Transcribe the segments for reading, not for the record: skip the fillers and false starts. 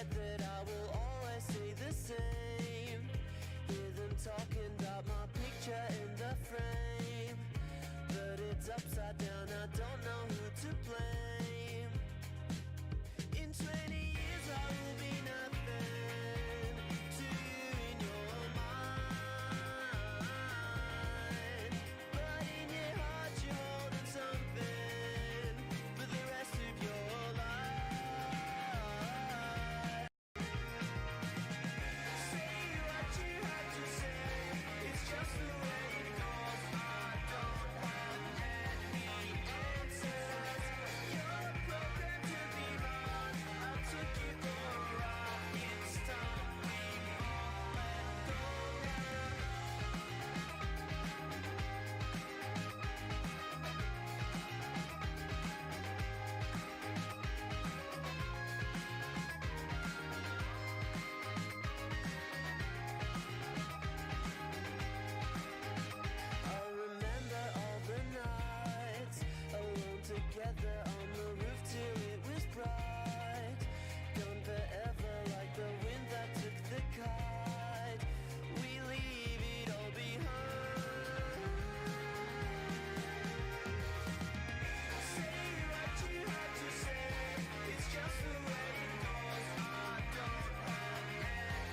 said that I will always stay the same. Hear them talking about my picture in the frame, but it's upside down, I don't know who to blame. In 20 years I will be nothing to you in your mind, but in your heart you're holding something for the rest of your life. Say what you have to say, it's just the way it goes. I don't have any answers. You're programmed to be mine. I took you for a ride. It's time we all let go now. I remember all the nights alone together on the roof till it was bright. Gone forever like the wind that took the kite. We leave it all behind. Say what you have to say, it's just the way it goes. I don't have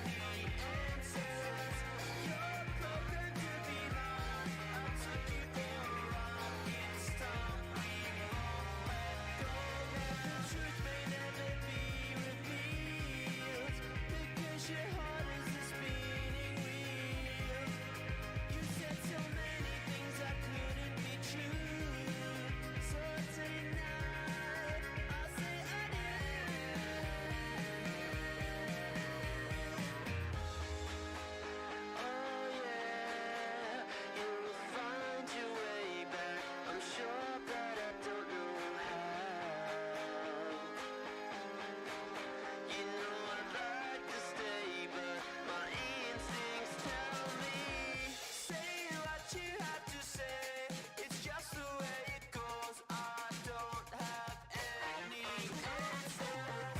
any answers. You're programmed to be mine. I took you for a ride. It's time we all let go now. The truth may never be revealed, because your heart is a spinning wheel. You said so many things that couldn't be true, so tonight I'll say I do. Oh yeah, you'll find your way back. I'm sure, but I don't know how. You know I'd like to stay, but my instincts tell me, say what you have to say. It's just the way it goes. I don't have any answers.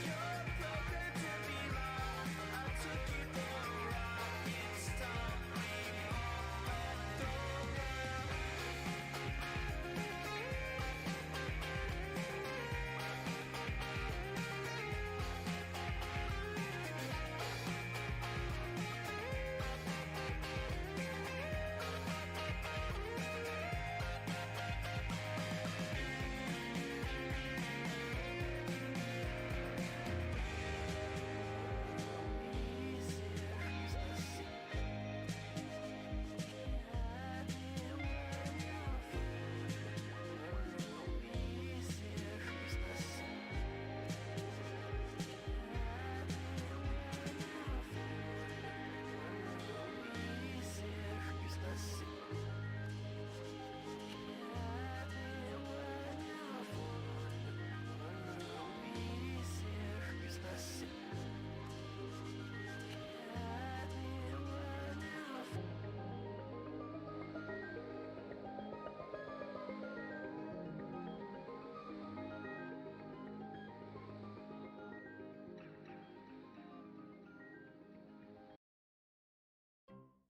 You're programmed to be mine. I took you for a ride. It's time we all let go now.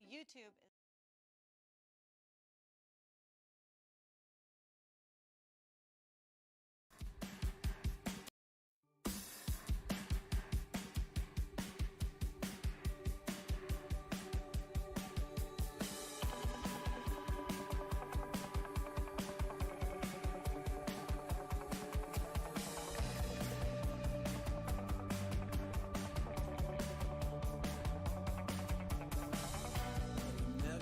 YouTube is Never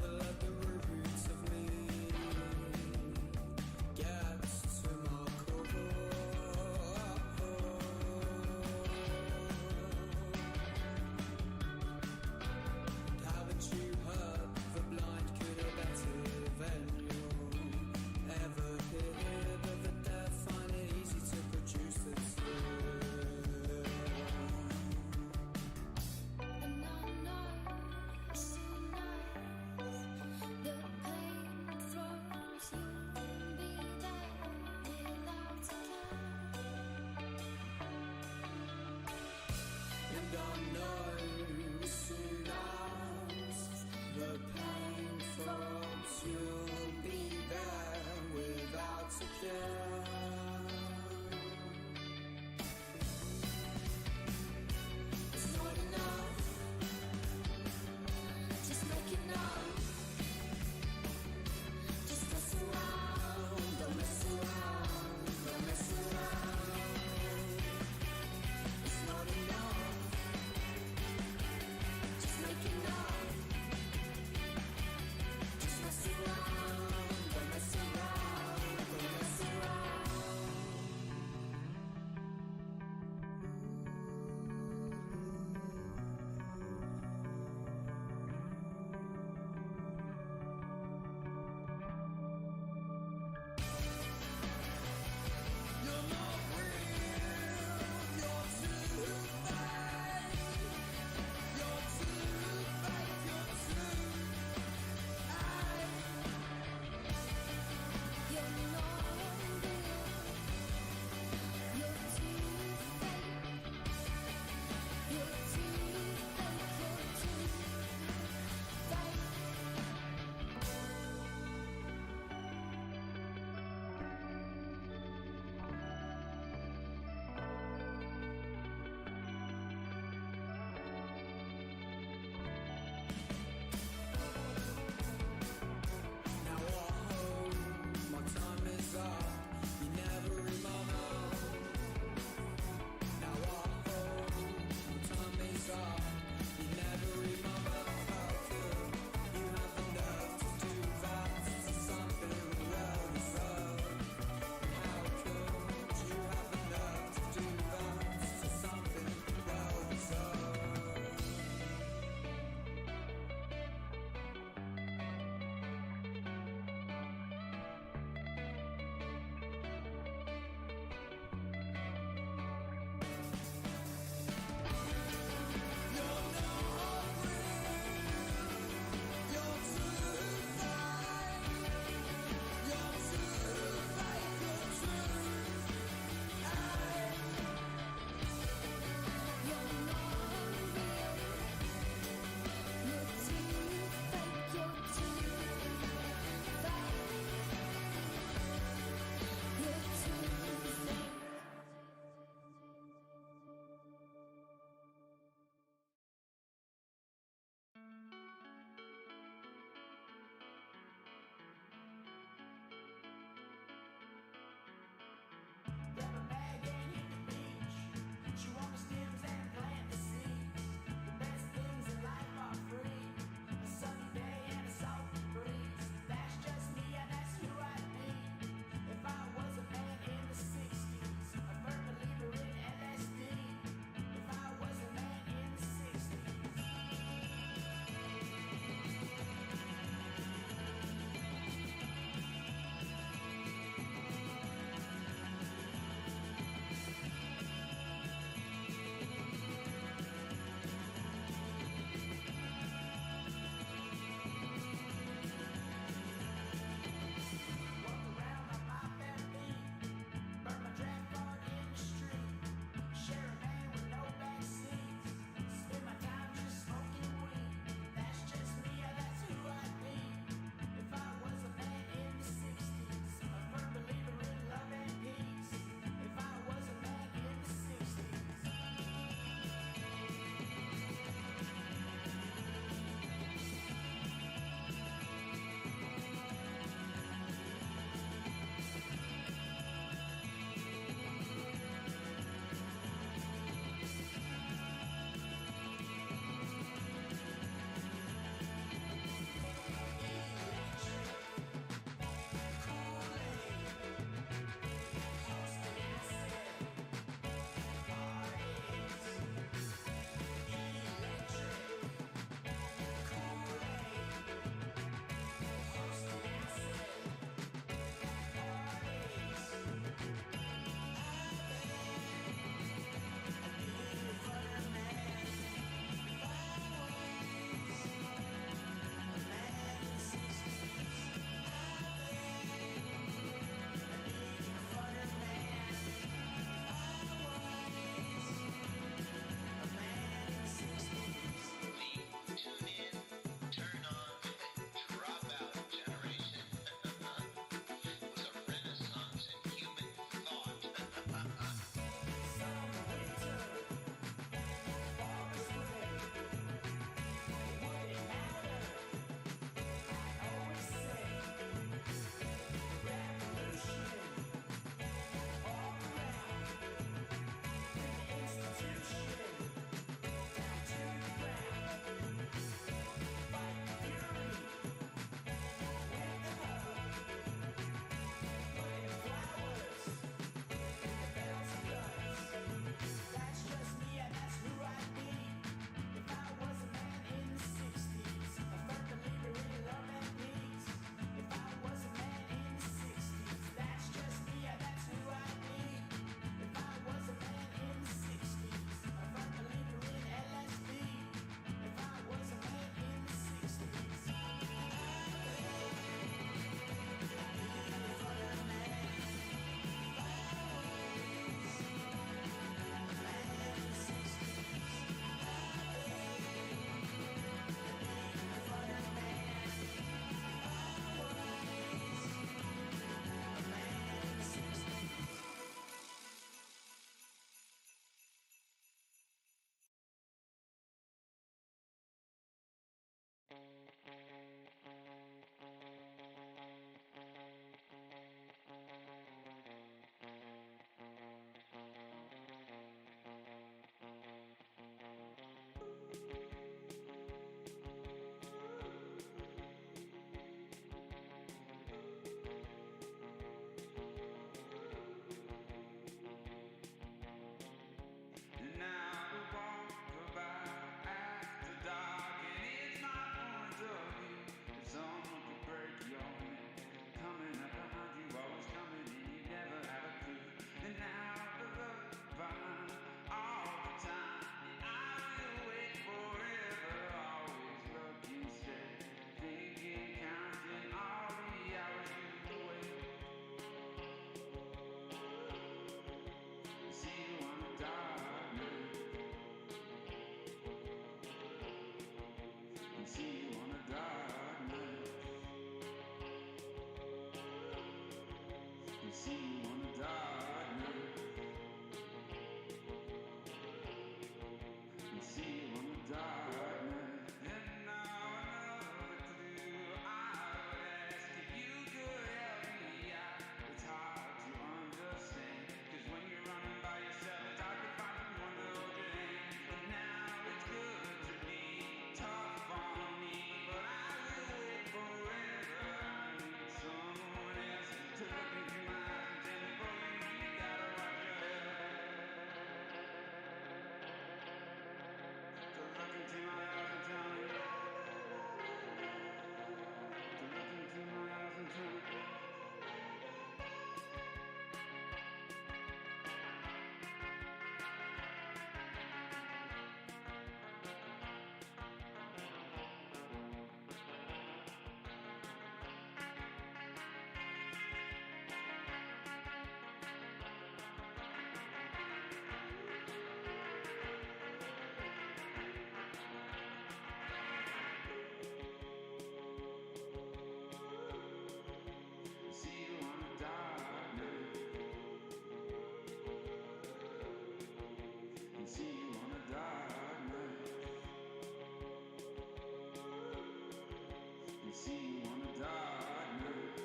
see you on a dark night.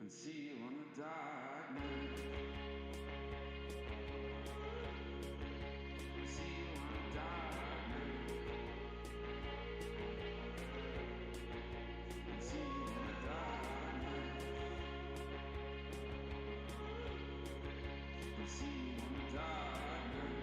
And see you on a dark night. See you on a dark night. And see you on a dark night. And see you on a dark night.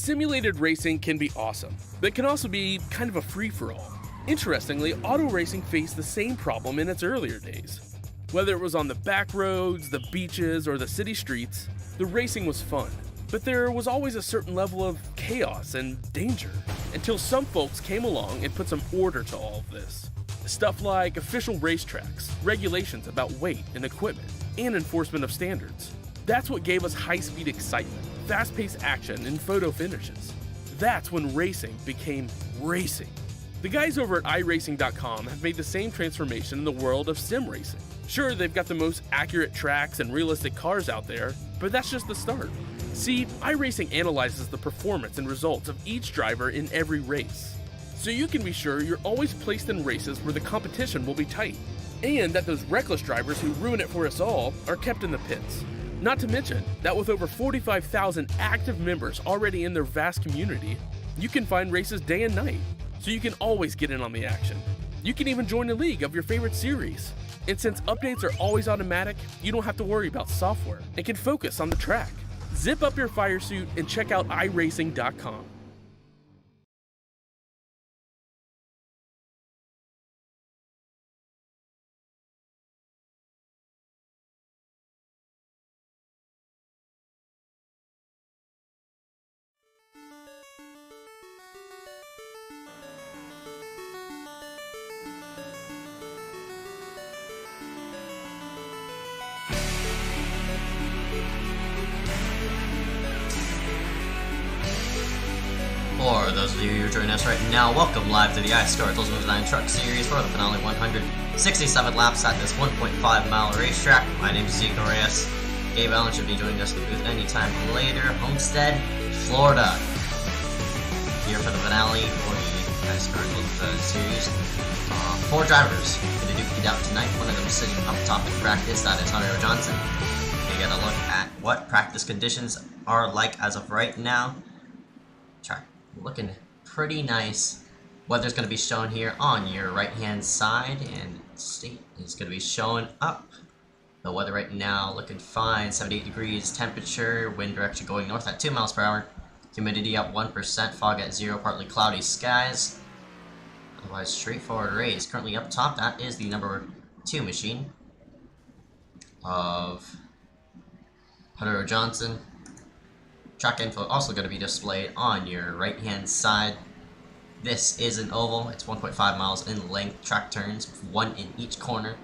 Simulated racing can be awesome, but it can also be kind of a free-for-all. Interestingly, auto racing faced the same problem in its earlier days. Whether it was on the back roads, the beaches, or the city streets, the racing was fun. But there was always a certain level of chaos and danger, until some folks came along and put some order to all of this. Stuff like official racetracks, regulations about weight and equipment, and enforcement of standards. That's what gave us high-speed excitement, fast-paced action, and photo finishes. That's when racing became racing. The guys over at iRacing.com have made the same transformation in the world of sim racing. Sure, they've got the most accurate tracks and realistic cars out there, but that's just the start. See, iRacing analyzes the performance and results of each driver in every race, so you can be sure you're always placed in races where the competition will be tight, and that those reckless drivers who ruin it for us all are kept in the pits. Not to mention that with over 45,000 active members already in their vast community, you can find races day and night, so you can always get in on the action. You can even join a league of your favorite series. And since updates are always automatic, you don't have to worry about software and can focus on the track. Zip up your fire suit and check out iRacing.com. For those of you who are joining us right now, welcome live to the iSCAR 9 Truck Series for the finale 167 laps at this 1.5 mile racetrack. My name is Ezeckiel Reyes. Gabe Allen should be joining us in the booth anytime later. Homestead, Florida. Here for the finale for the iSCAR Series. 4 drivers going to duke it out tonight. One of them sitting up top in practice. That is Hunter Johnson. We get a look at what practice conditions are like as of right now. Track looking pretty nice. Weather's going to be shown here on your right hand side, and state is going to be showing up. The weather right now looking fine, 78 degrees temperature, wind direction going north at 2 miles per hour, humidity up 1%, fog at 0, partly cloudy skies. Otherwise straightforward race. Currently up top, that is the number 2 machine of Hunter Johnson. Track info also going to be displayed on your right hand side. This is an oval. It's 1.5 miles in length. Track turns, 1 in each corner.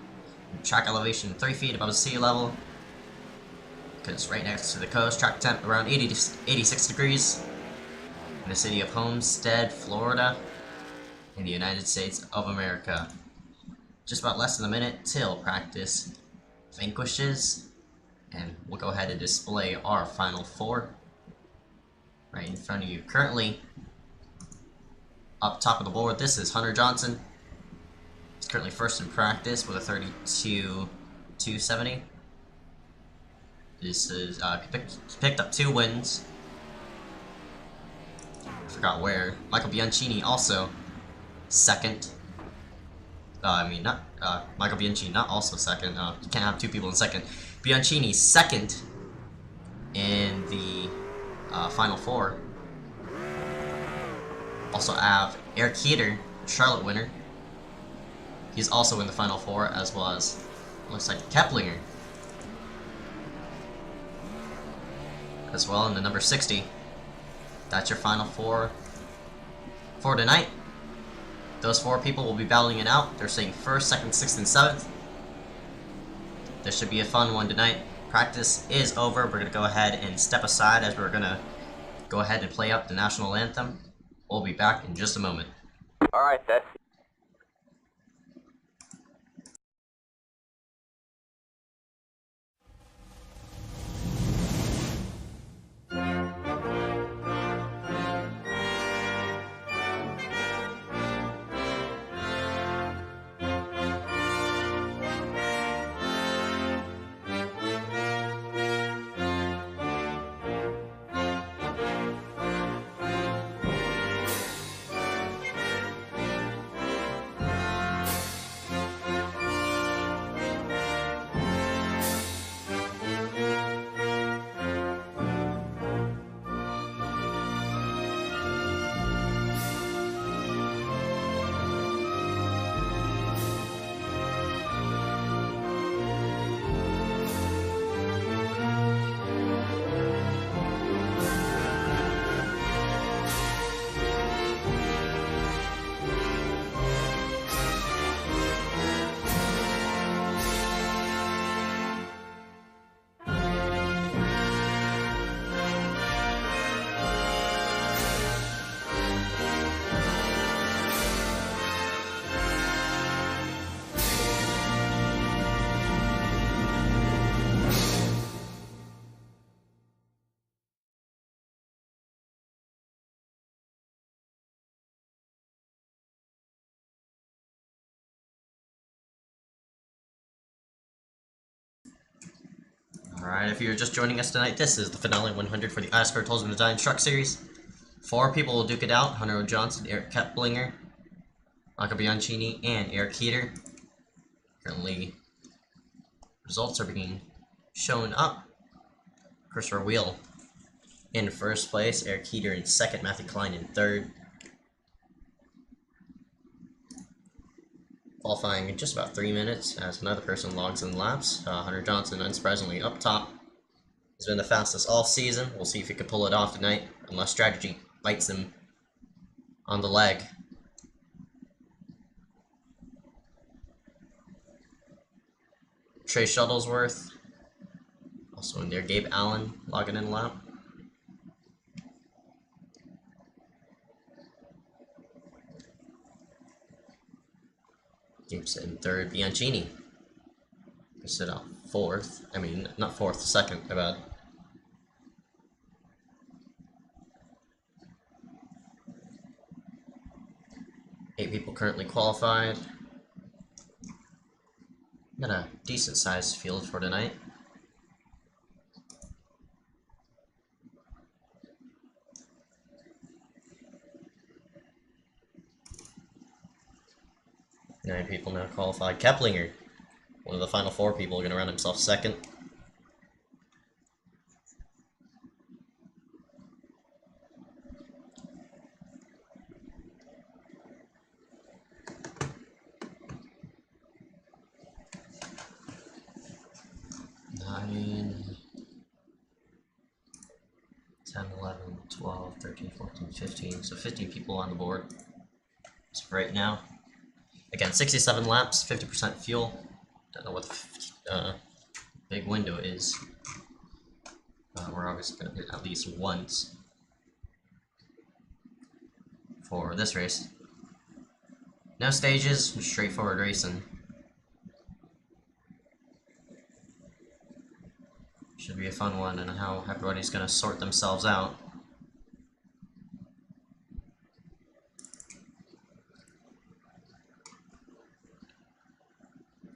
Track elevation 3 feet above sea level, because it's right next to the coast. Track temp around 80 to 86 degrees. In the city of Homestead, Florida, in the United States of America. Just about less than a minute till practice vanquishes, and we'll go ahead and display our final 4 right in front of you. Currently, up top of the board, this is Hunter Johnson. He's currently first in practice with a 32.270. This is picked up 2 wins. I forgot where. Michael Bianchini also second. Michael Bianchini not also second. You can't have 2 people in second. Bianchini second in the final 4. Also have Eric Heater, Charlotte winner. He's also in the final 4, as well as, looks like, Keplinger as well in the number 60. That's your final 4 for tonight. Those 4 people will be battling it out. They're saying 1st, 2nd, 6th, and 7th. This should be a fun one tonight. Practice is over. We're going to go ahead and step aside as we're going to go ahead and play up the national anthem. We'll be back in just a moment. Alright, then. Alright, if you're just joining us tonight, this is the finale 100 for the iSCAR Tools and Design Truck Series. 4 people will duke it out: Hunter Johnson, Eric Keplinger, Michael Bianchini, and Eric Heater. Currently, results are being shown up. Christopher Wheel in first place, Eric Heater in second, Matthew Klein in third. Qualifying in just about 3 minutes as another person logs in laps. Hunter Johnson, unsurprisingly, up top. He's been the fastest all season. We'll see if he can pull it off tonight, unless strategy bites him on the leg. Trey Shuttlesworth, also in there. Gabe Allen logging in lap. Gabe's in third. Bianchini sit out fourth. I mean, not fourth, second, my bad. Eight people currently qualified. Got a decent sized field for tonight. Nine people now qualified. Keplinger, one of the final 4 people, going to run himself second. Nine, 10, 11, 12, 13, 14, 15. So 15 people on the board. So right now. Again, 67 laps, 50% fuel. Don't know what the big window is. We're obviously going to hit at least once for this race. No stages, straightforward racing. Should be a fun one, and how everybody's going to sort themselves out.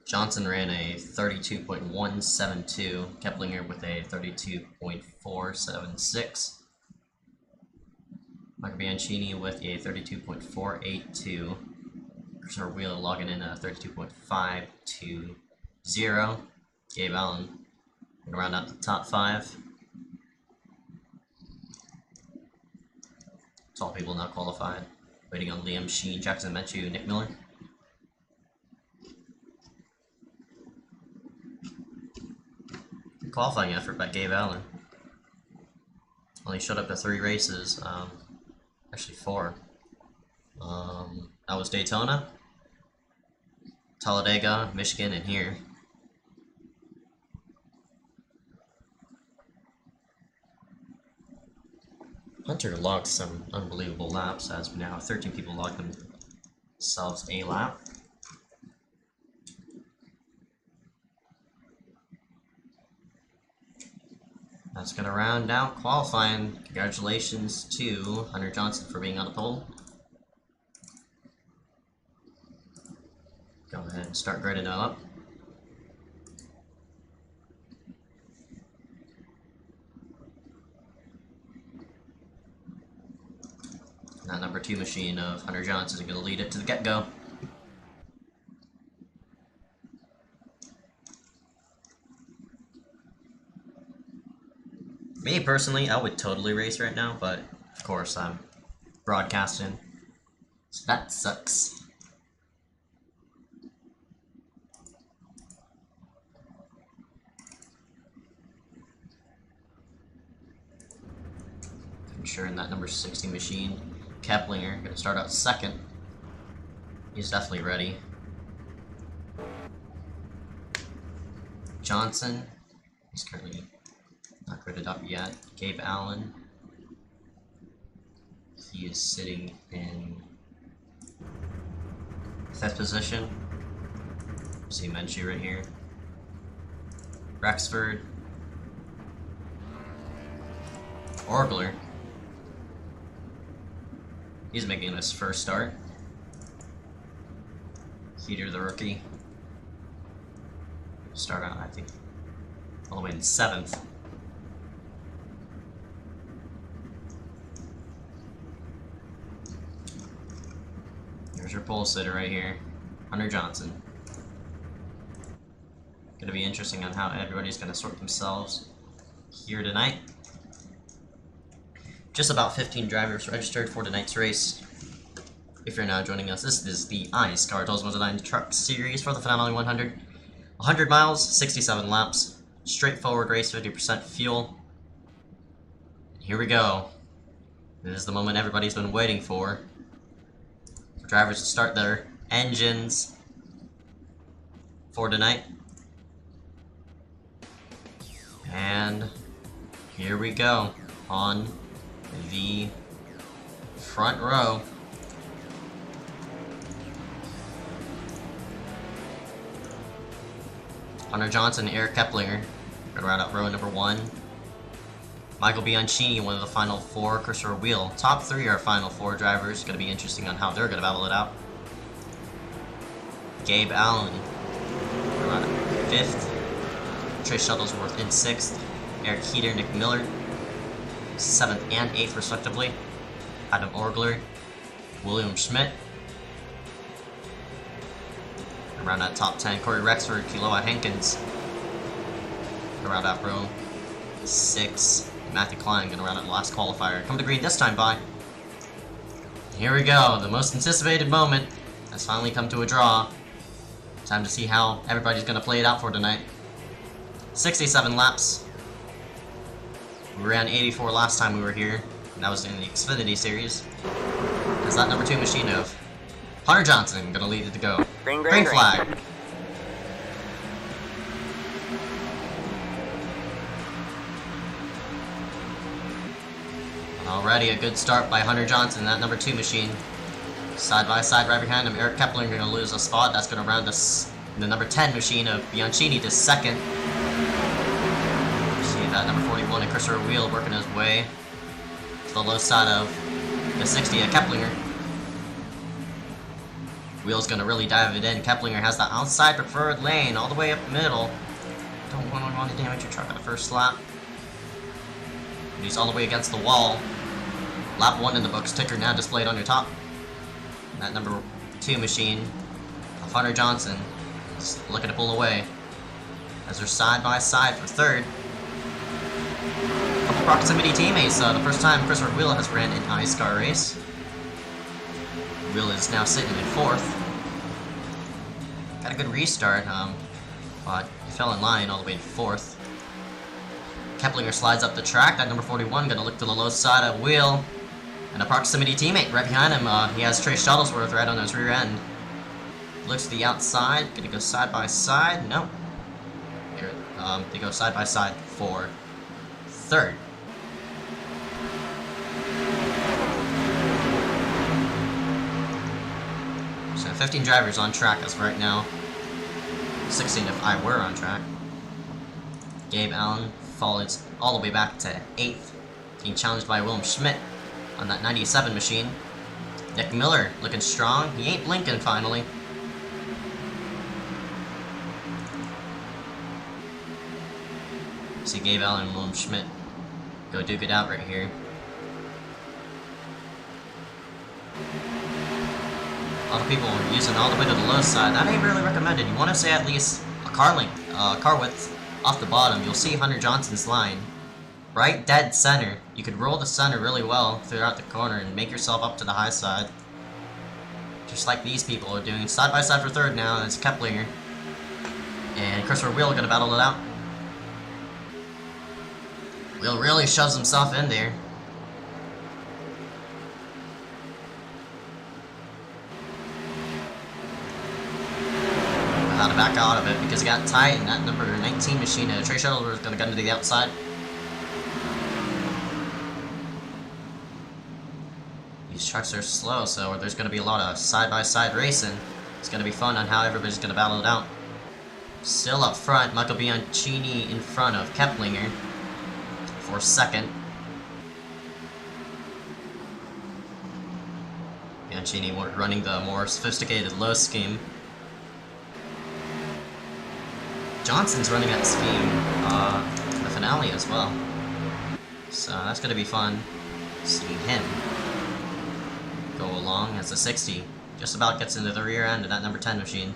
Johnson ran a 32.172, Keplinger with a 32.476, Michael Bianchini with a 32.482, Christopher Wheeler logging in a 32.520, Gabe Allen gonna round out the top 5. It's all people not qualified. Waiting on Liam Sheen, Jackson Menchu, Nick Miller. Qualifying effort by Gabe Allen. Only showed up to 3 races, actually 4. That was Daytona, Talladega, Michigan, and here. Hunter logged some unbelievable laps, as we now have 13 people logged themselves a lap. That's going to round out qualifying. Congratulations to Hunter Johnson for being on the pole. Go ahead and start grading up. And that number 2 machine of Hunter Johnson is going to lead it to the get-go. Me personally, I would totally race right now, but of course I'm broadcasting, so that sucks. Ensuring that number 60 machine, Keplinger, gonna start out second. He's definitely ready. Johnson, he's currently not graded up yet. Gabe Allen, he is sitting in 5th position. See Menchie right here. Rexford, Orgler, he's making his first start. Heater, the rookie, start out, I think, all the way in 7th. Here's your pole sitter right here, Hunter Johnson. Gonna be interesting on how everybody's gonna sort themselves here tonight. Just about 15 drivers registered for tonight's race. If you're now joining us, this is the iSCAR 2009 Truck Series for the Finale 100. 100 miles, 67 laps, straightforward race, 50% fuel. Here we go. This is the moment everybody's been waiting for drivers to start their engines for tonight. And here we go on the front row. Hunter Johnson, Eric Keplinger, gonna round out row number 1. Michael Bianchini, one of the final 4, Christopher Wheel. Top 3 are final 4 drivers. Gonna be interesting on how they're gonna battle it out. Gabe Allen, round out 5th. Trey Shuttlesworth in 6th. Eric Heater, Nick Miller, 7th and 8th respectively. Adam Orgler, William Schmidt. Around that top 10, Corey Rexford, Kiloa Hankins. Around that row 6. Matthew Klein gonna round out the last qualifier. Come to green this time, bye. Here we go, the most anticipated moment has finally come to a draw. Time to see how everybody's gonna play it out for tonight. 67 laps. We ran 84 last time we were here, and that was in the Xfinity Series. Is that number 2 machine of Hunter Johnson gonna lead it to go. Green flag. Already a good start by Hunter Johnson, that number 2 machine. Side by side right behind him, Eric Kepling gonna lose a spot. That's gonna round us the number 10 machine of Bianchini to 2nd. See that number 41 and Christopher Wheel working his way to the low side of the 60 at Keplinger. Wheel's gonna really dive it in. Keplinger has the outside preferred lane all the way up the middle. Don't want to damage your truck on the first lap. He's all the way against the wall. Lap 1 in the books, ticker now displayed on your top. And that number 2 machine of Hunter Johnson is looking to pull away as they're side by side for 3rd. Couple proximity teammates. The first time Christopher Wheel has ran an iSCAR race. Wheel is now sitting in 4th. Got a good restart, but he fell in line all the way to 4th. Keplinger slides up the track. That number 41 gonna look to the low side of Wheel. And a proximity teammate right behind him. He has Trey Shuttlesworth right on his rear end. Looks to the outside. Gonna go side by side. Nope. Here, they go side by side for 3rd. So 15 drivers on track as of right now. 16 if I were on track. Gabe Allen falls all the way back to 8th, being challenged by William Schmidt on that 97 machine. Nick Miller looking strong. He ain't blinking finally. See Gabe Allen and William Schmidt go duke it out right here. A lot of people are using all the way to the low side. That ain't really recommended. You want to say at least a car width off the bottom. You'll see Hunter Johnson's line right dead center. You could roll the center really well throughout the corner and make yourself up to the high side. Just like these people are doing. Side by side for 3rd now. It's Keplinger and Christopher Wheel gonna battle it out. Wheel really shoves himself in there. How to back out of it because it got tight, and that number 19 machine, Trey Shuttlesworth, is going to gun to the outside. These trucks are slow, so there's going to be a lot of side-by-side racing. It's going to be fun on how everybody's going to battle it out. Still up front, Michael Bianchini in front of Keplinger for 2nd. Bianchini running the more sophisticated low scheme. Johnson's running at speed in the finale as well. So that's going to be fun seeing him go along as the 60. Just about gets into the rear end of that number 10 machine.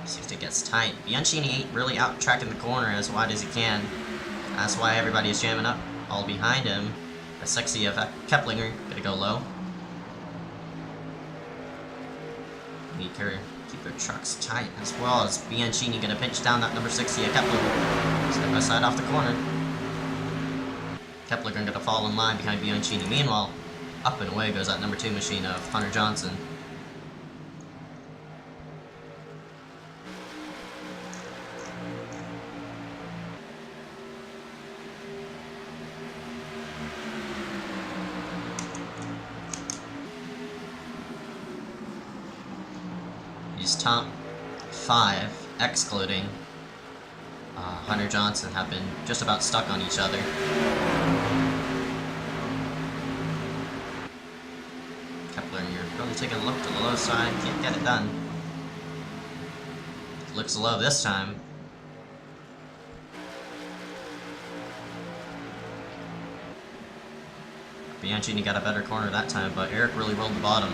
See if it gets tight. Bianchini ain't really out tracking the corner as wide as he can. That's why everybody is jamming up all behind him. The sexy of Keplinger gonna go low. Need her keep their trucks tight as well as Bianchini gonna pinch down that number 60 of Keplinger. Step by side off the corner. Keplinger gonna fall in line behind Bianchini. Meanwhile, up and away goes that number 2 machine of Hunter Johnson. These top 5, excluding Hunter Johnson, have been just about stuck on each other. Kepler, you're really taking a look to the low side, can't get it done. Looks low this time. Bianchini got a better corner that time, but Eric really rolled the bottom.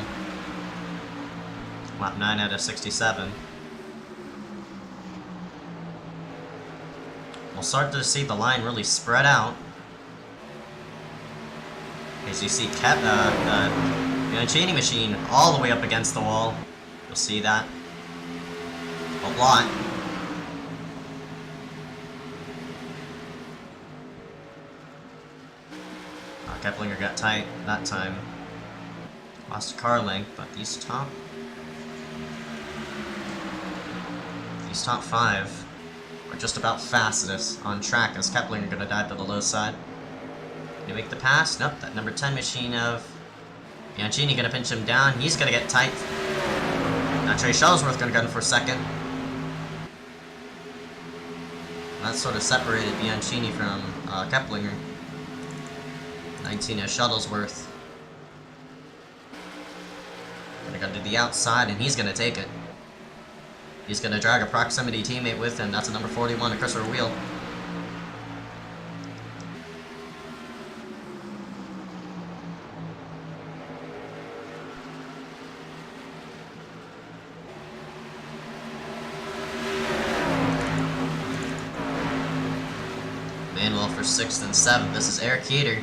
Lap 9 out of 67. We'll start to see the line really spread out. As you see Bianchini machine all the way up against the wall. You'll see that a lot. Keplinger got tight that time. Lost a car length, but these top 5 are just about fastest on track as Keplinger gonna dive to the low side. Gonna make the pass? Nope, that number 10 machine of Bianchini gonna pinch him down. He's gonna get tight. Now Trey Shuttlesworth gonna go in for second. That sort of separated Bianchini from Keplinger. 19 of Shuttlesworth. Gonna go to the outside and he's gonna take it. He's gonna drag a proximity teammate with him. That's a number 41, a Christopher Wheel. Manuel for 6th and 7th. This is Eric Heater.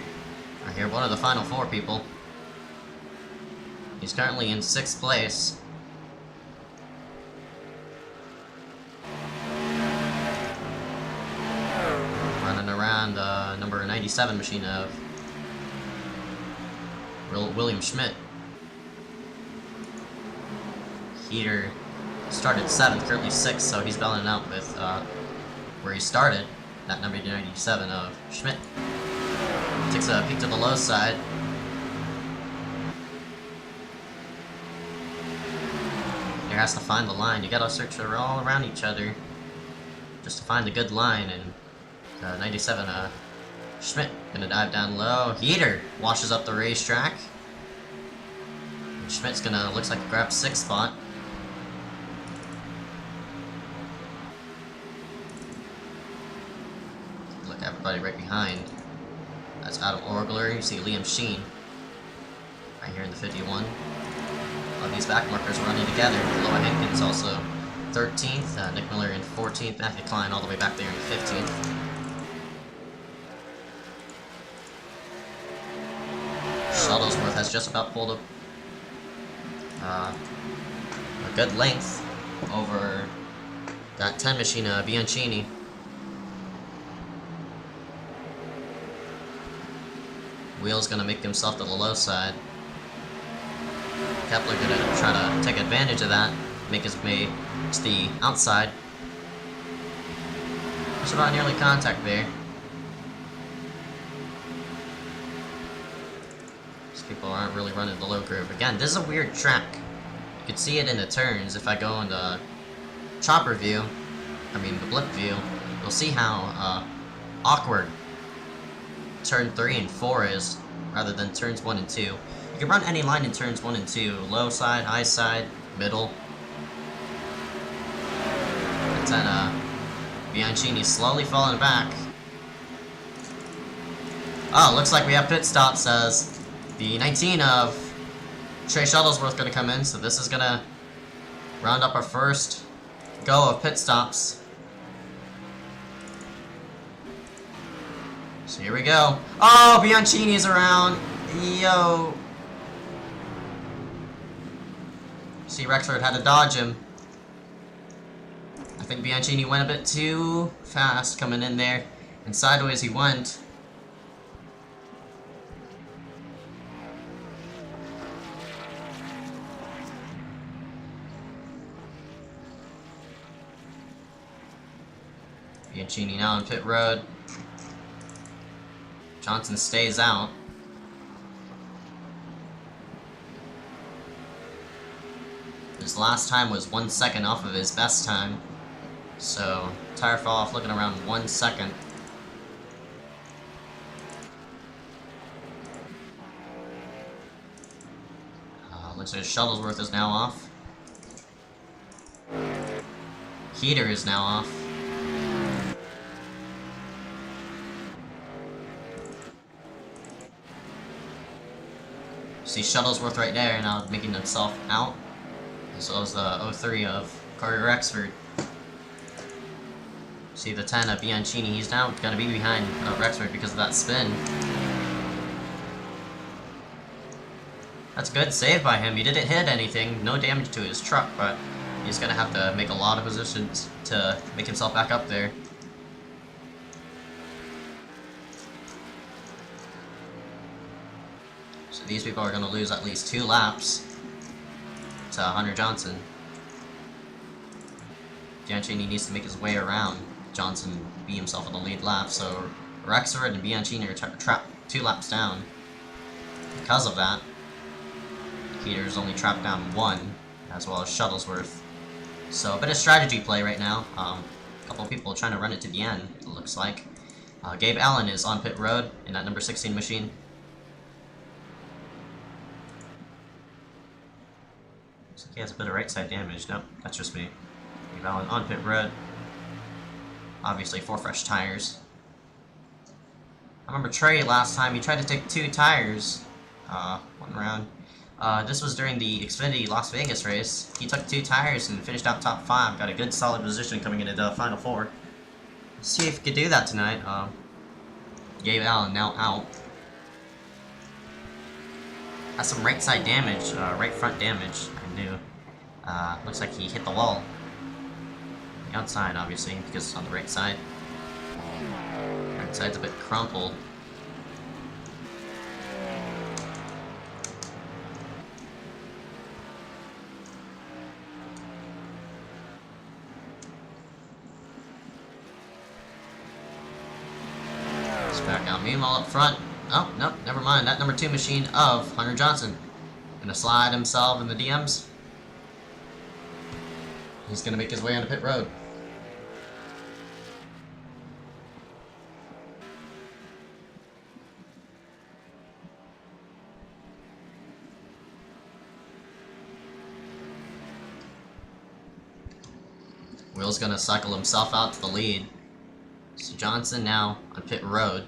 Right here, one of the final 4 people. He's currently in 6th place. Around number 97 machine of William Schmidt. Heater started 7th, currently 6th, so he's battling out with where he started, that number 97 of Schmidt. Takes a peek to the low side. He has to find the line. You gotta search all around each other just to find a good line, and 97, Schmidt gonna dive down low. Heater washes up the racetrack. And Schmidt's gonna, looks like, grab 6th spot. Look, everybody right behind. That's Adam Orgler. You see Liam Sheen right here in the 51. All these back markers running together. Loa Hankins also 13th. Nick Miller in 14th. Matthew Klein all the way back there in 15th. Shuttlesworth has just about pulled up a good length over that 10 machine Bianchini. Wheel's gonna make himself to the low side. Kepler gonna try to take advantage of that, make his way to the outside. Just about nearly contact there. People aren't really running the low curve. Again, this is a weird track. You can see it in the turns. If I go into chopper view, the blip view, you'll see how awkward turn 3 and 4 is, rather than turns 1 and 2. You can run any line in turns 1 and 2. Low side, high side, middle. Then, Bianchini slowly falling back. Oh, looks like we have pit stops as the 19 of Trey Shuttlesworth gonna come in, so this is gonna round up our first go of pit stops. So here we go. Oh, Bianchini's around. Yo. See, Rexford had to dodge him. I think Bianchini went a bit too fast coming in there, and sideways he went. Bianchini now on pit road. Johnson stays out. His last time was 1 second off of his best time. So, tire fell off looking around 1 second. Looks like Shuttlesworth is now off. Heater is now off. See Shuttlesworth right there now making himself out. As well as the 03 of Corey Rexford. See the 10 of Bianchini, he's now gonna be behind Rexford because of that spin. That's a good save by him. He didn't hit anything, no damage to his truck, but he's gonna have to make a lot of positions to make himself back up there. So these people are gonna lose at least 2 laps to Hunter Johnson. Bianchini needs to make his way around Johnson, be himself in the lead lap, so Rexford and Bianchini are trapped 2 laps down. Because of that, Heater's only trapped down 1, as well as Shuttlesworth. So a bit of strategy play right now. A couple of people trying to run it to the end, it looks like. Gabe Allen is on pit road in that number 16 machine. Looks like he has a bit of right side damage. Nope, that's just me. Gabe Allen on pit road. Obviously 4 fresh tires. I remember Trey last time, he tried to take 2 tires. 1 round. This was during the Xfinity Las Vegas race. He took 2 tires and finished out top 5. Got a good solid position coming into the final 4. Let's see if he could do that tonight. Gabe Allen now out. Has some right side damage, right front damage, I knew. Looks like he hit the wall. The outside, obviously, because it's on the right side. Right side's a bit crumpled. Back out. Meanwhile, up front. Oh, nope, never mind. That number 2 machine of Hunter Johnson. Gonna slide himself in the DMs. He's gonna make his way onto pit road. Will's gonna cycle himself out to the lead. So Johnson now on pit road.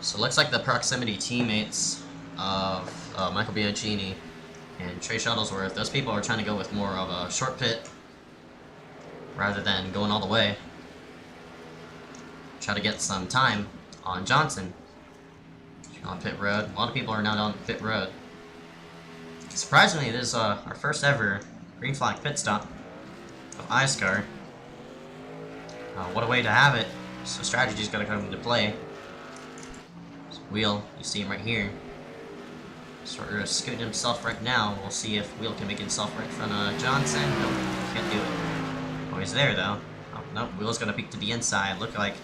So it looks like the proximity teammates of Michael Bianchini and Trey Shuttlesworth, those people are trying to go with more of a short pit rather than going all the way. Try to get some time on Johnson on pit road. A lot of people are now on pit road. Surprisingly, this is our first ever green flag pit stop of iSCAR. What a way to have it. So strategy's gonna come into play. So Wheel, you see him right here. Sort of scooting himself right now. We'll see if Wheel can make himself right in front of Johnson. Nope, can't do it. Oh, he's there though. Oh, nope, Wheel's gonna peek to the inside. Look like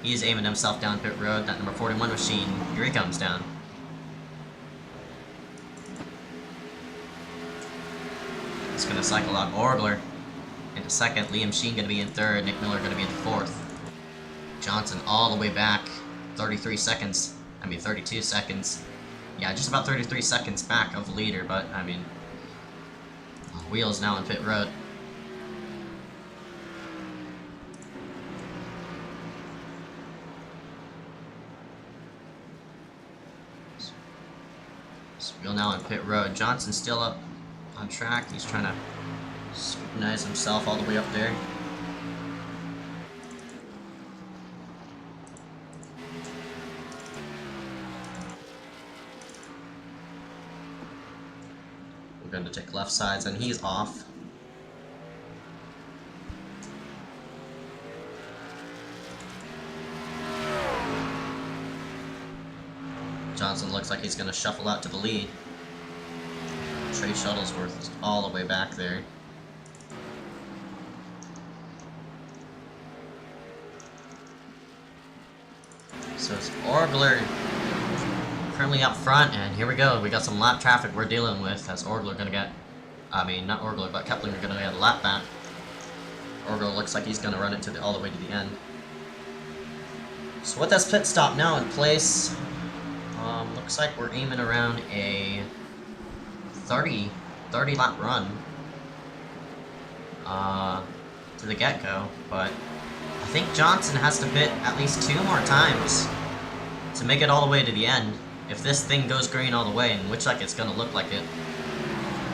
he's aiming himself down pit road. That number 41 machine. Here he comes down. He's gonna cycle out Orgler into second. Liam Sheen gonna be in third. Nick Miller gonna be in fourth. Johnson all the way back. 32 seconds. Yeah, just about 33 seconds back of the leader, but I mean, Wheel's now on pit road. So Wheel now on pit road. Johnson's still up on track. He's trying to scrutinize himself all the way up there. We're going to take left sides, and he's off. Johnson looks like he's going to shuffle out to the lead. Trey Shuttlesworth is all the way back there. So it's Orgler currently up front, and here we go. We got some lap traffic we're dealing with as Orgler going to get, I mean, not Orgler, but Kepling are going to get a lap back. Orgler looks like he's going to run it all the way to the end. So with this pit stop now in place, looks like we're aiming around a 30 lap run to the get-go, but I think Johnson has to pit at least 2 more times to make it all the way to the end if this thing goes green all the way, and looks like it's going to look like it.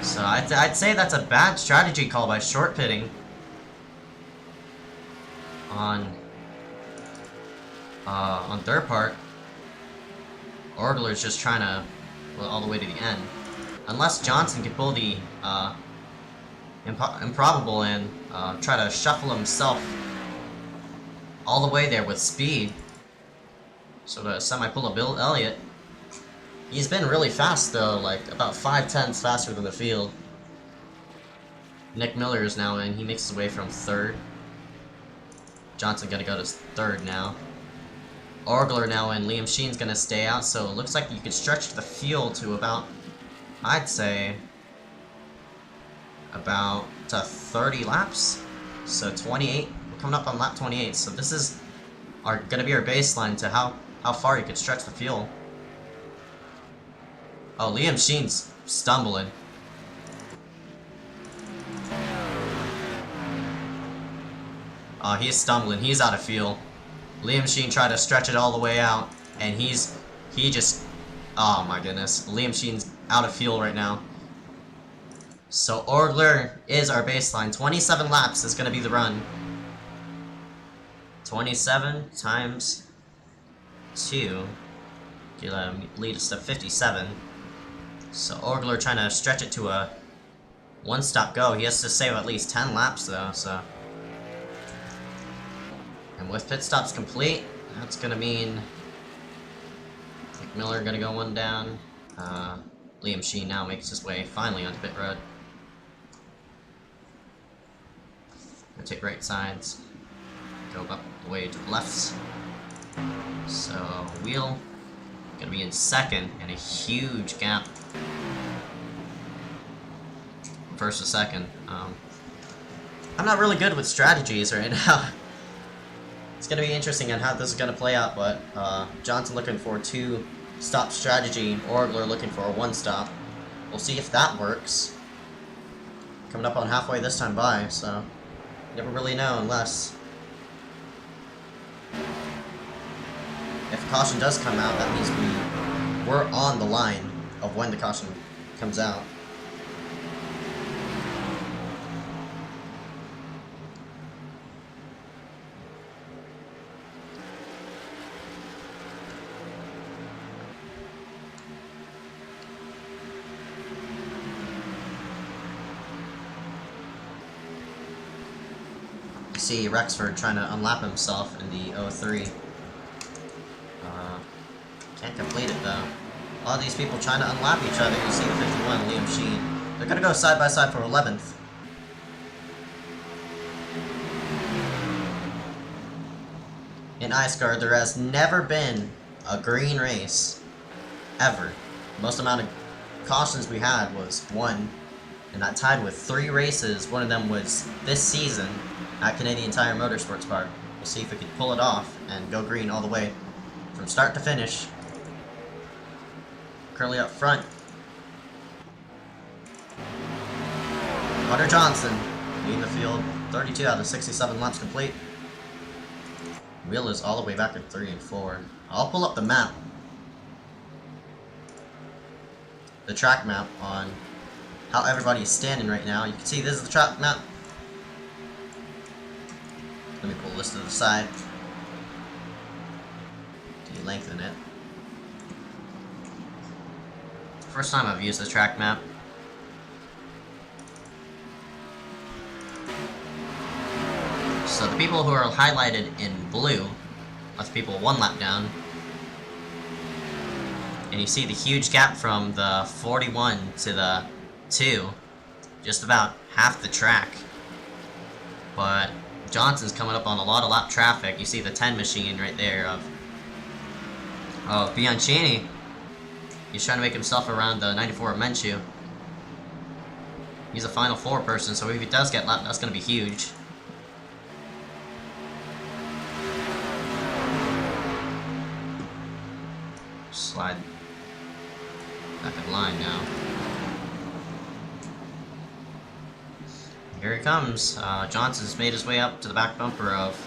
So I'd say that's a bad strategy call by short pitting on their part. Orgler's just trying to all the way to the end. Unless Johnson can pull the improbable and try to shuffle himself all the way there with speed. So to semi-pull a Bill Elliott. He's been really fast though, like about 5/10 faster than the field. Nick Miller is now in. He makes his way from 3rd. Johnson gonna go to 3rd now. Orgler now in. Liam Sheen's gonna stay out, so it looks like you could stretch the field to about, I'd say, about 30 laps. So 28. We're coming up on lap 28. So this is gonna be our baseline to how far you could stretch the field. Oh, Liam Sheen's stumbling. Oh, he's stumbling. He's out of fuel. Liam Sheen tried to stretch it all the way out, and he just, oh my goodness. Liam Sheen's out of fuel right now. So Orgler is our baseline. 27 laps is going to be the run. 27 times 2. Gonna lead us to 57. So Orgler trying to stretch it to a one-stop go. He has to save at least 10 laps though, so. And with pit stops complete, that's gonna mean Nick Miller gonna go 1 down. Liam Sheen now makes his way finally onto pit road. Gonna take right sides. Go up the way to the lefts. So Wheel gonna be in 2nd, and a huge gap. 1st to 2nd. I'm not really good with strategies right now. It's gonna be interesting on how this is gonna play out, but Johnson looking for a 2-stop strategy, Orgler looking for a 1-stop. We'll see if that works. Coming up on halfway this time by, so never really know unless if caution does come out, that means we're on the line of when the caution comes out. You see Rexford trying to unlap himself in the 03. Can't complete it though. A lot of these people trying to unlap each other. You see the 51, Liam Sheen. They're gonna go side by side for 11th. In iSCAR, there has never been a green race. Ever. The most amount of cautions we had was 1. And that tied with 3 races. One of them was this season at Canadian Tire Motorsports Park. We'll see if we can pull it off and go green all the way from start to finish. Currently up front, Hunter Johnson leading the field. 32 out of 67 laps complete. Wheel is all the way back at 3 and 4. I'll pull up the map. the track map on how everybody's standing right now. You can see this is the track map. Let me pull this to the side. Lengthen it. First time I've used the track map. So the people who are highlighted in blue are the people 1 lap down. And you see the huge gap from the 41 to the 2. Just about half the track. But Johnson's coming up on a lot of lap traffic. You see the 10 machine right there of Bianchini. He's trying to make himself around the 94 of Menchu. He's a Final 4 person, so if he does get lapped, that's going to be huge. Slide back in line now. Here he comes. Johnson's made his way up to the back bumper of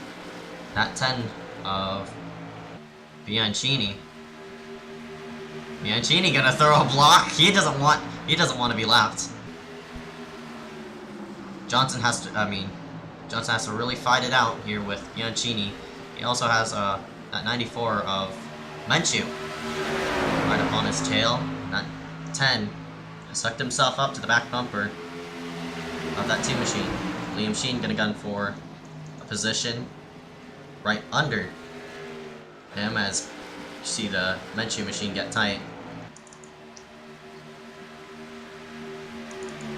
that 10 of Bianchini. Bianchini gonna throw a block. He doesn't want to be lapped. Johnson has to really fight it out here with Bianchini. He also has that 94 of Menchu right up on his tail. That 10 sucked himself up to the back bumper of that 2 machine. Liam Sheen gonna gun for a position right under him as you see the Menchu machine get tight.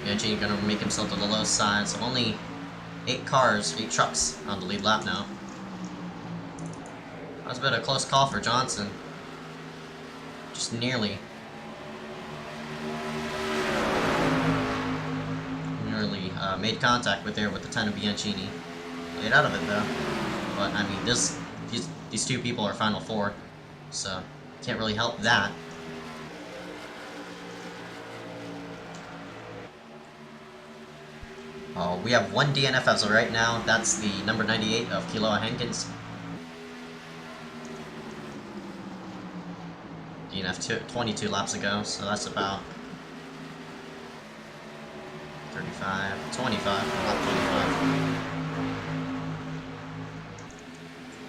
Bianchini gonna make himself to the low side, so only 8 trucks on the lead lap now. That was a bit of a close call for Johnson. Just nearly made contact with the 10 of Bianchini. Get out of it though. But I mean, these 2 people are Final 4, so can't really help that. We have 1 DNF as of right now. That's the number 98 of Kiloa Hankins. DNF 22 laps ago, so that's about 25, not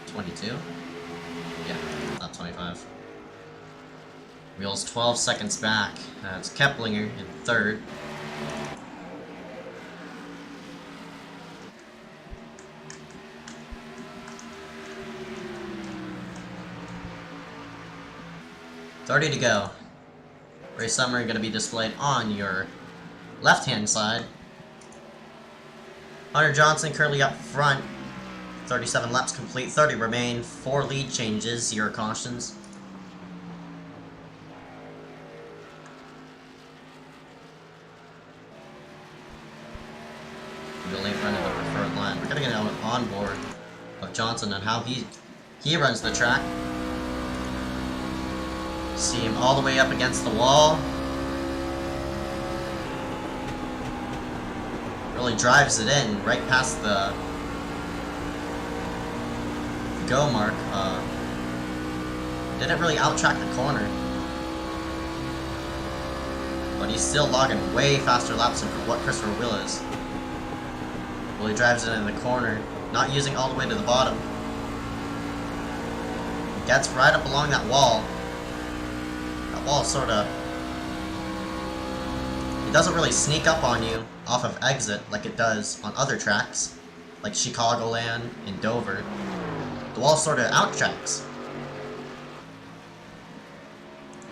22? Yeah, not 25. Wheels 12 seconds back. That's Keplinger in 3rd. $30 to go. Race summary going to be displayed on your left-hand side. Hunter Johnson currently up front. 37 laps complete, 30 remain, 4 lead changes, 0 cautions. We'll leave front of the preferred line. We're gonna get an onboard of Johnson and how he runs the track. See him all the way up against the wall. Really drives it in right past the go mark. Didn't really out-track the corner, but he's still logging way faster laps than what Christopher Will is. Really drives it in the corner, not using all the way to the bottom. Gets right up along that wall. That wall sort of... It doesn't really sneak up on you off of exit like it does on other tracks, like Chicagoland and Dover. The wall sort of out-tracks.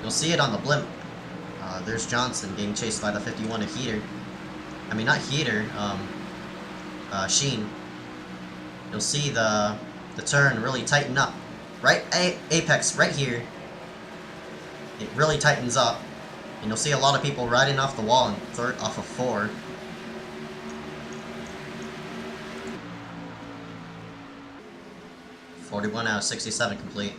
You'll see it on the blimp. There's Johnson getting chased by the 51 of Heater. I mean, not Heater, Sheen. You'll see the turn really tighten up. Right apex, right here. It really tightens up. And you'll see a lot of people riding off the wall in third off of 4. .41 out of 67 complete.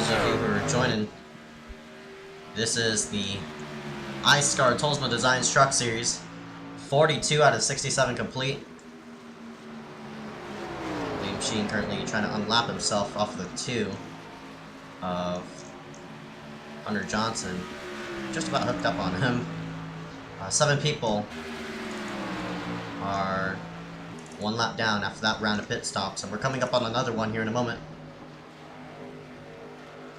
those of you who are joining, this is the iSCAR Tolsma Designs Truck Series. 42 out of 67 complete. The machine currently trying to unlap himself off the 2 of Hunter Johnson. Just about hooked up on him. 7 people are 1 lap down after that round of pit stops, and we're coming up on another one here in a moment.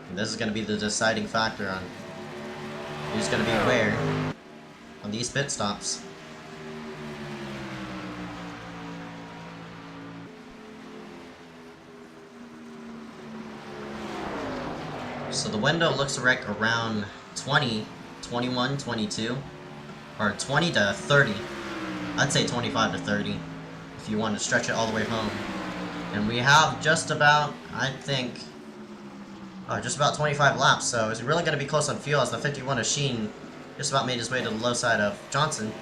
And this is going to be the deciding factor on who's going to be where on these pit stops. So the window looks like around 20, 21, 22, or 20 to 30. I'd say 25 to 30 if you want to stretch it all the way home. And we have just about, I think, just about 25 laps, so it's really going to be close on fuel as the 51 of Sheen just about made his way to the low side of Johnson.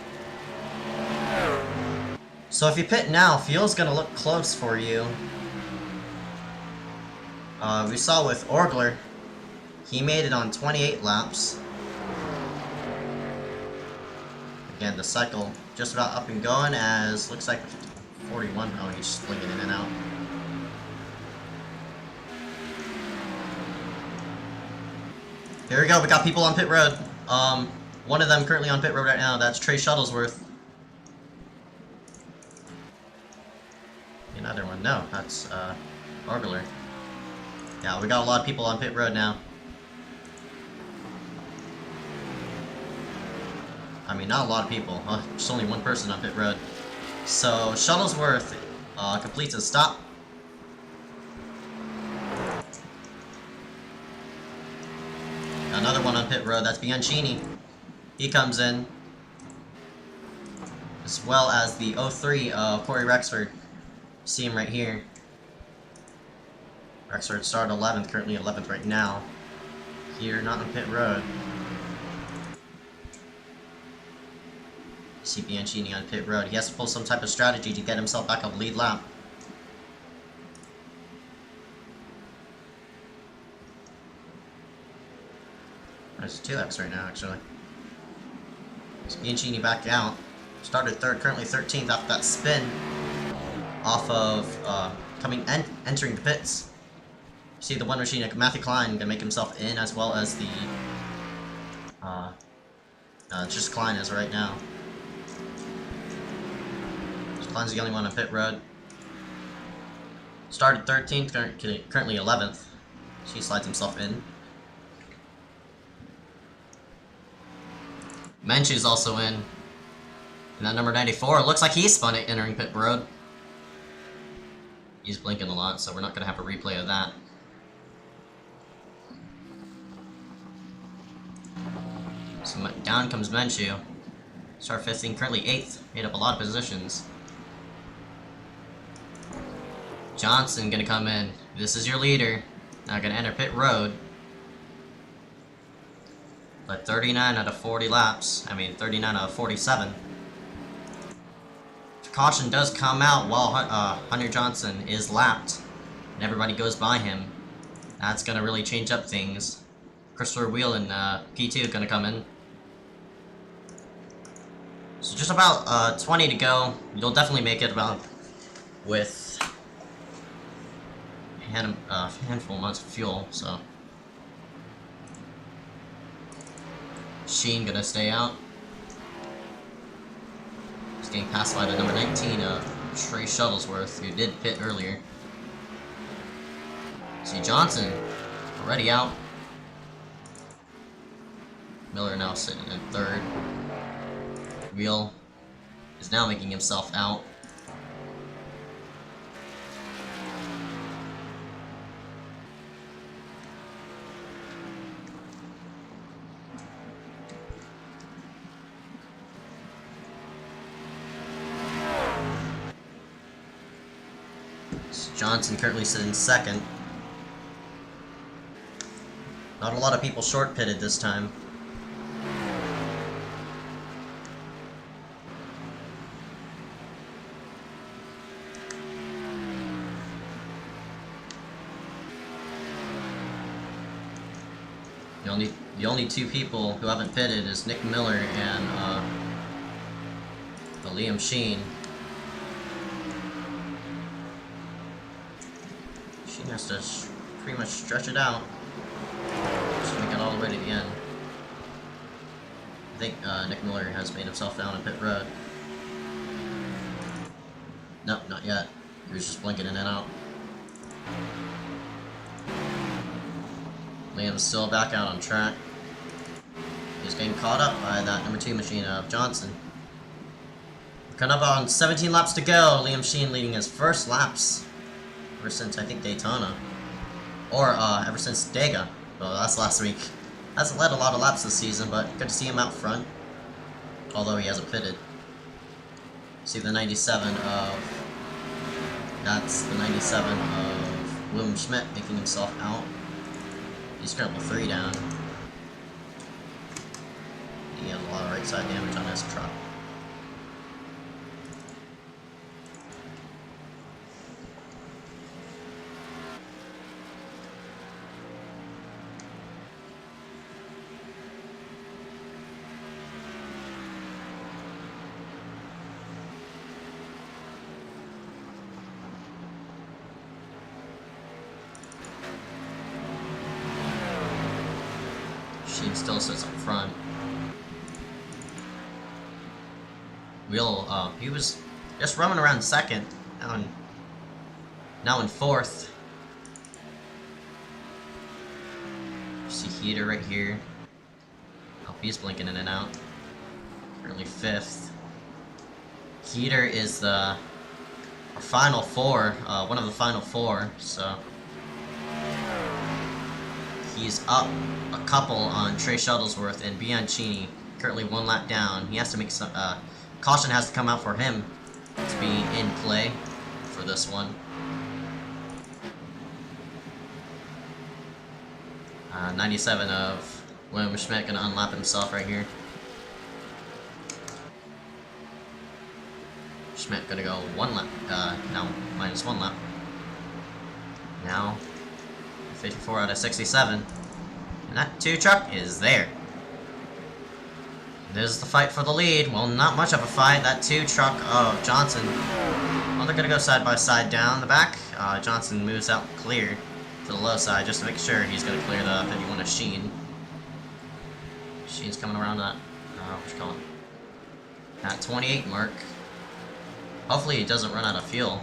So if you pit now, fuel's going to look close for you. We saw with Orgler, he made it on 28 laps. Again, the cycle just about up and going as looks like 41. Oh, he's slinging in and out. Here we go, we got people on pit road. One of them currently on pit road right now, that's Trey Shuttlesworth. Another one, no, that's Orgler. Yeah, we got a lot of people on pit road now. I mean, not a lot of people, just only one person on pit road. So, Shuttlesworth completes his stop. Another one on pit road, that's Bianchini. He comes in. As well as the 03 of Corey Rexford. See him right here. Rexford started 11th, currently 11th right now. Here, not on pit road. See Bianchini on pit road. He has to pull some type of strategy to get himself back on the lead lap. There's 2 laps right now, actually. So Bianchini back out. Started 3rd, currently 13th after that spin off of entering the pits. See the one machine, Matthew Klein, gonna make himself in, as well as the just Klein is right now. Klein's the only one on pit road. Started 13th, currently 11th. So he slides himself in. Menchu's also in. And that number 94, it looks like he spun it entering pit road. He's blinking a lot, so we're not going to have a replay of that. So down comes Menchu. Start 15th, currently 8th. Made up a lot of positions. Johnson gonna come in. This is your leader. Now gonna enter pit road. But 39 out of 40 laps. 39 out of 47. Caution does come out while Hunter Johnson is lapped. And everybody goes by him. That's gonna really change up things. Christopher Wheel and P2 gonna come in. So just about 20 to go. You'll definitely make it about with handful amounts of fuel, so Sheen gonna stay out. He's getting passed by the number 19 Trey Shuttlesworth, who did pit earlier. See Johnson already out. Miller now sitting in 3rd. Wheel is now making himself out. Johnson currently sitting 2nd. Not a lot of people short pitted this time. The only two people who haven't pitted is Nick Miller and Liam Sheen. Sheen has to pretty much stretch it out just to make it all the way to the end. I think Nick Miller has made himself down in pit road. Nope, not yet. He was just blinking in and out. Liam's still back out on track. He's getting caught up by that number 2 machine of Johnson. Coming up on 17 laps to go. Liam Sheen leading his first laps ever since, I think, Daytona. Or ever since Dega. Well, that's last week. Hasn't led a lot of laps this season, but good to see him out front. Although he hasn't pitted. See the 97 of... That's the 97 of William Schmidt making himself out. He's scrambled 3 down. He has a lot of right side damage on his truck. She still sits up front. He was just running around second, now in fourth. See Heater right here. Oh, he's blinking in and out. Currently fifth. Heater is our final four, one of the final four, so he's up a couple on Trey Shuttlesworth and Bianchini, currently 1 lap down. He has to make some, caution has to come out for him to be in play for this one. 97 of William Schmidt gonna unlap himself right here. Schmidt gonna go 1 lap, now minus 1 lap. Now, 54 out of 67. And that 2 truck is there. There's the fight for the lead. Well, not much of a fight. That 2 truck of Johnson. Well, they're gonna go side by side down the back. Johnson moves out clear to the low side just to make sure he's gonna clear the 51 of Sheen. Sheen's coming around that, what you call it? That 28 mark. Hopefully he doesn't run out of fuel.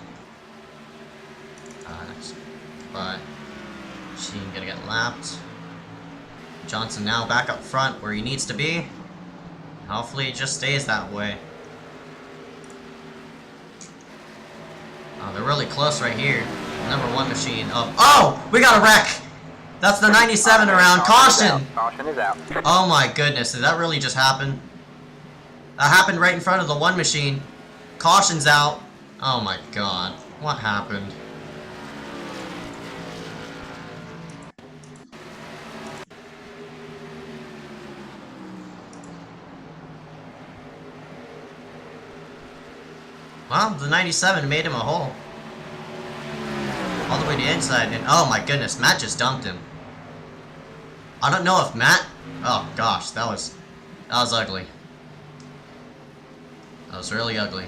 But Sheen gonna get lapped. Johnson now back up front where he needs to be. Hopefully it just stays that way. They're really close right here. Number 1 machine of... Oh! We got a wreck! That's the 97 around. Caution! Caution is out. Oh my goodness, did that really just happen? That happened right in front of the 1 machine. Caution's out. Oh my god. What happened? Well, the 97 made him a hole. All the way to the inside, and oh my goodness, Matt just dumped him. I don't know if Matt... Oh gosh, that was ugly. That was really ugly.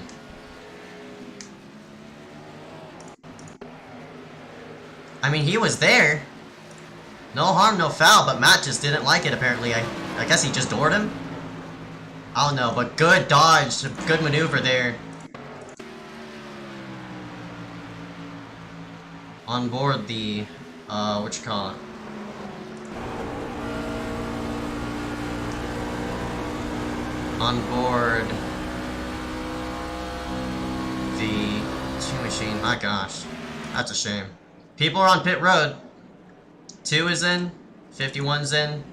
I mean, he was there. No harm, no foul, but Matt just didn't like it apparently. I guess he just doored him? I don't know, but good dodge, good maneuver there. On board the, what you call it? On board the 2 machine, my gosh, that's a shame. People are on pit road. 2 is in, 51's in,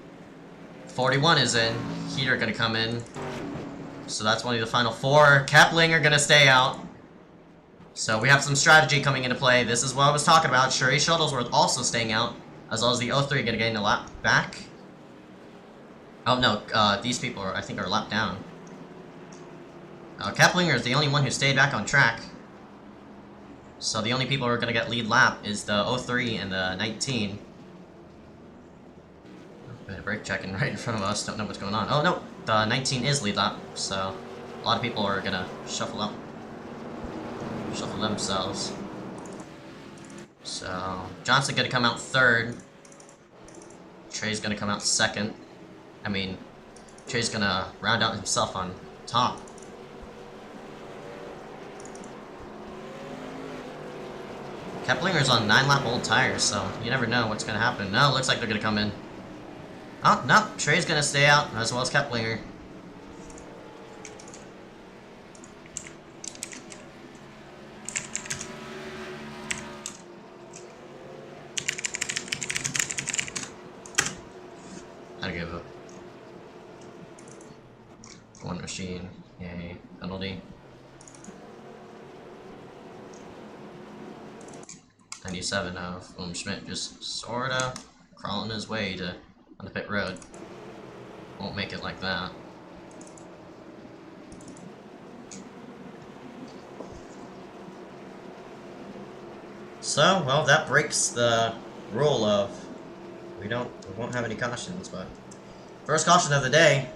41 is in, Heater gonna come in. So that's one of the final 4. Kepling are gonna stay out. So we have some strategy coming into play. This is what I was talking about. Trey Shuttlesworth also staying out, as well as the 03 gonna gain a lap back. Oh no, these people are, I think, are lapped down. Keplinger is the only one who stayed back on track. So the only people who are gonna get lead lap is the 03 and the 19. Brake checking right in front of us. Don't know what's going on. Oh no, the 19 is lead lap, so a lot of people are gonna shuffle themselves. So Johnson gonna come out third. Trey's gonna come out second. I mean, Trey's gonna round out himself on top. Keplinger's on 9-lap old tires, so you never know what's gonna happen. No, it looks like they're gonna come in. Oh, no, Trey's gonna stay out, as well as Keplinger. Gotta give up. One machine, yay, penalty. 97 of William Schmidt just sorta crawling his way to on the pit road. Won't make it like that. So, well, that breaks the rule of we won't have any cautions, but first caution of the day.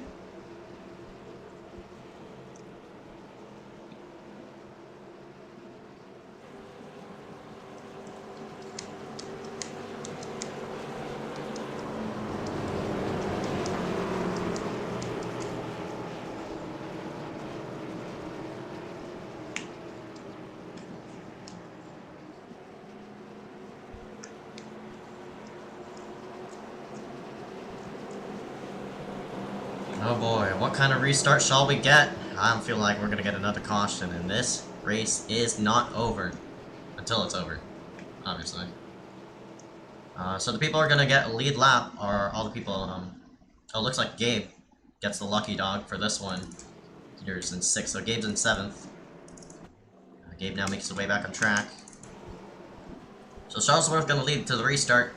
Oh boy, what kind of restart shall we get? I don't feel like we're gonna get another caution, and this race is not over until it's over, obviously. So the people are gonna get a lead lap are all the people. Oh, it looks like Gabe gets the lucky dog for this one. Here's in 6th, so Gabe's in 7th. Gabe now makes his way back on track. So Charlesworth gonna lead to the restart.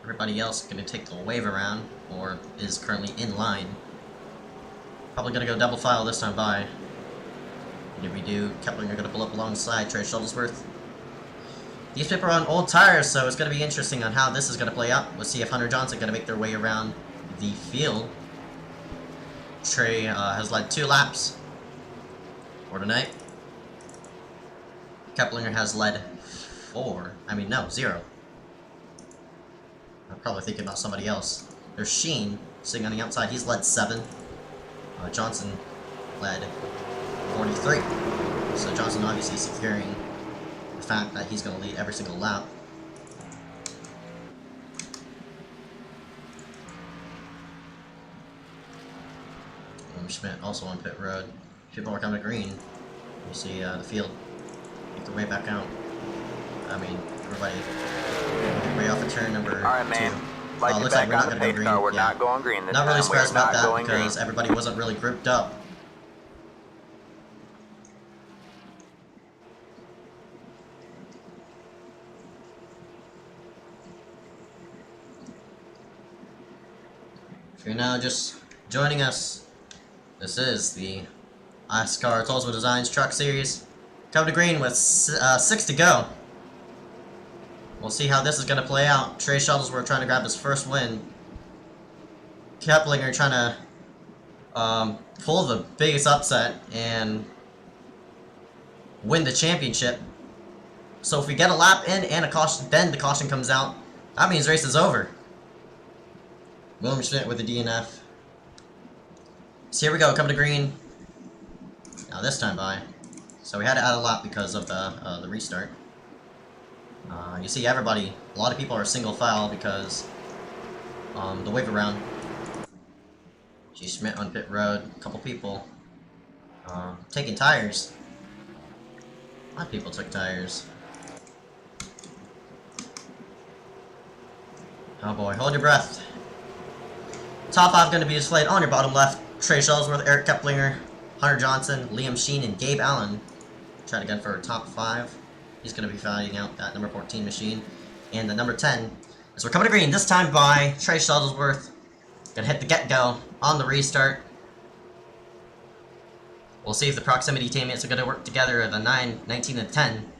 Everybody else gonna take the wave around, or is currently in line. Probably gonna go double file this time by. And if we do, Keplinger gonna pull up alongside Trey Shuttlesworth. These people are on old tires, so it's gonna be interesting on how this is gonna play out. We'll see if Hunter Johnson gonna make their way around the field. Trey has led 2 laps for tonight. Keplinger has led 0. I'm probably thinking about somebody else. There's Sheen sitting on the outside. He's led 7. Johnson led 43. So Johnson obviously securing the fact that he's going to lead every single lap. Schmidt also on pit road. People are coming to green. You see the field make their way back out. I mean, everybody way off of turn number 2. Alright, man. Looks like we're not going to go green. No, we're Yeah. not going green this Not really time. surprised We're about not that going because green. everybody wasn't really grouped up. If you're now just joining us, this is the iSCAR Tulsa Designs Truck Series. Coming to green with 6 to go. We'll see how this is going to play out. Trey Shuttlesworth trying to grab his first win. Keplinger trying to pull the biggest upset and win the championship. So if we get a lap in and a caution, then the caution comes out, that means race is over. William Schmidt with the DNF. So here we go, coming to green. Now this time by. So we had to add a lap because of the restart. You see everybody, a lot of people are single file because the wave around. G. Schmidt on pit road, a couple people taking tires. A lot of people took tires. Oh boy, hold your breath. Top 5 going to be displayed on your bottom left. Trey Shuttlesworth, Eric Keplinger, Hunter Johnson, Liam Sheen, and Gabe Allen. Trying again for top 5. He's going to be fighting out that number 14 machine. And the number 10, as we're coming to green, this time by Trey Shuttlesworth. Going to hit the get-go on the restart. We'll see if the proximity teammates are going to work together at the 9, 19, and 10.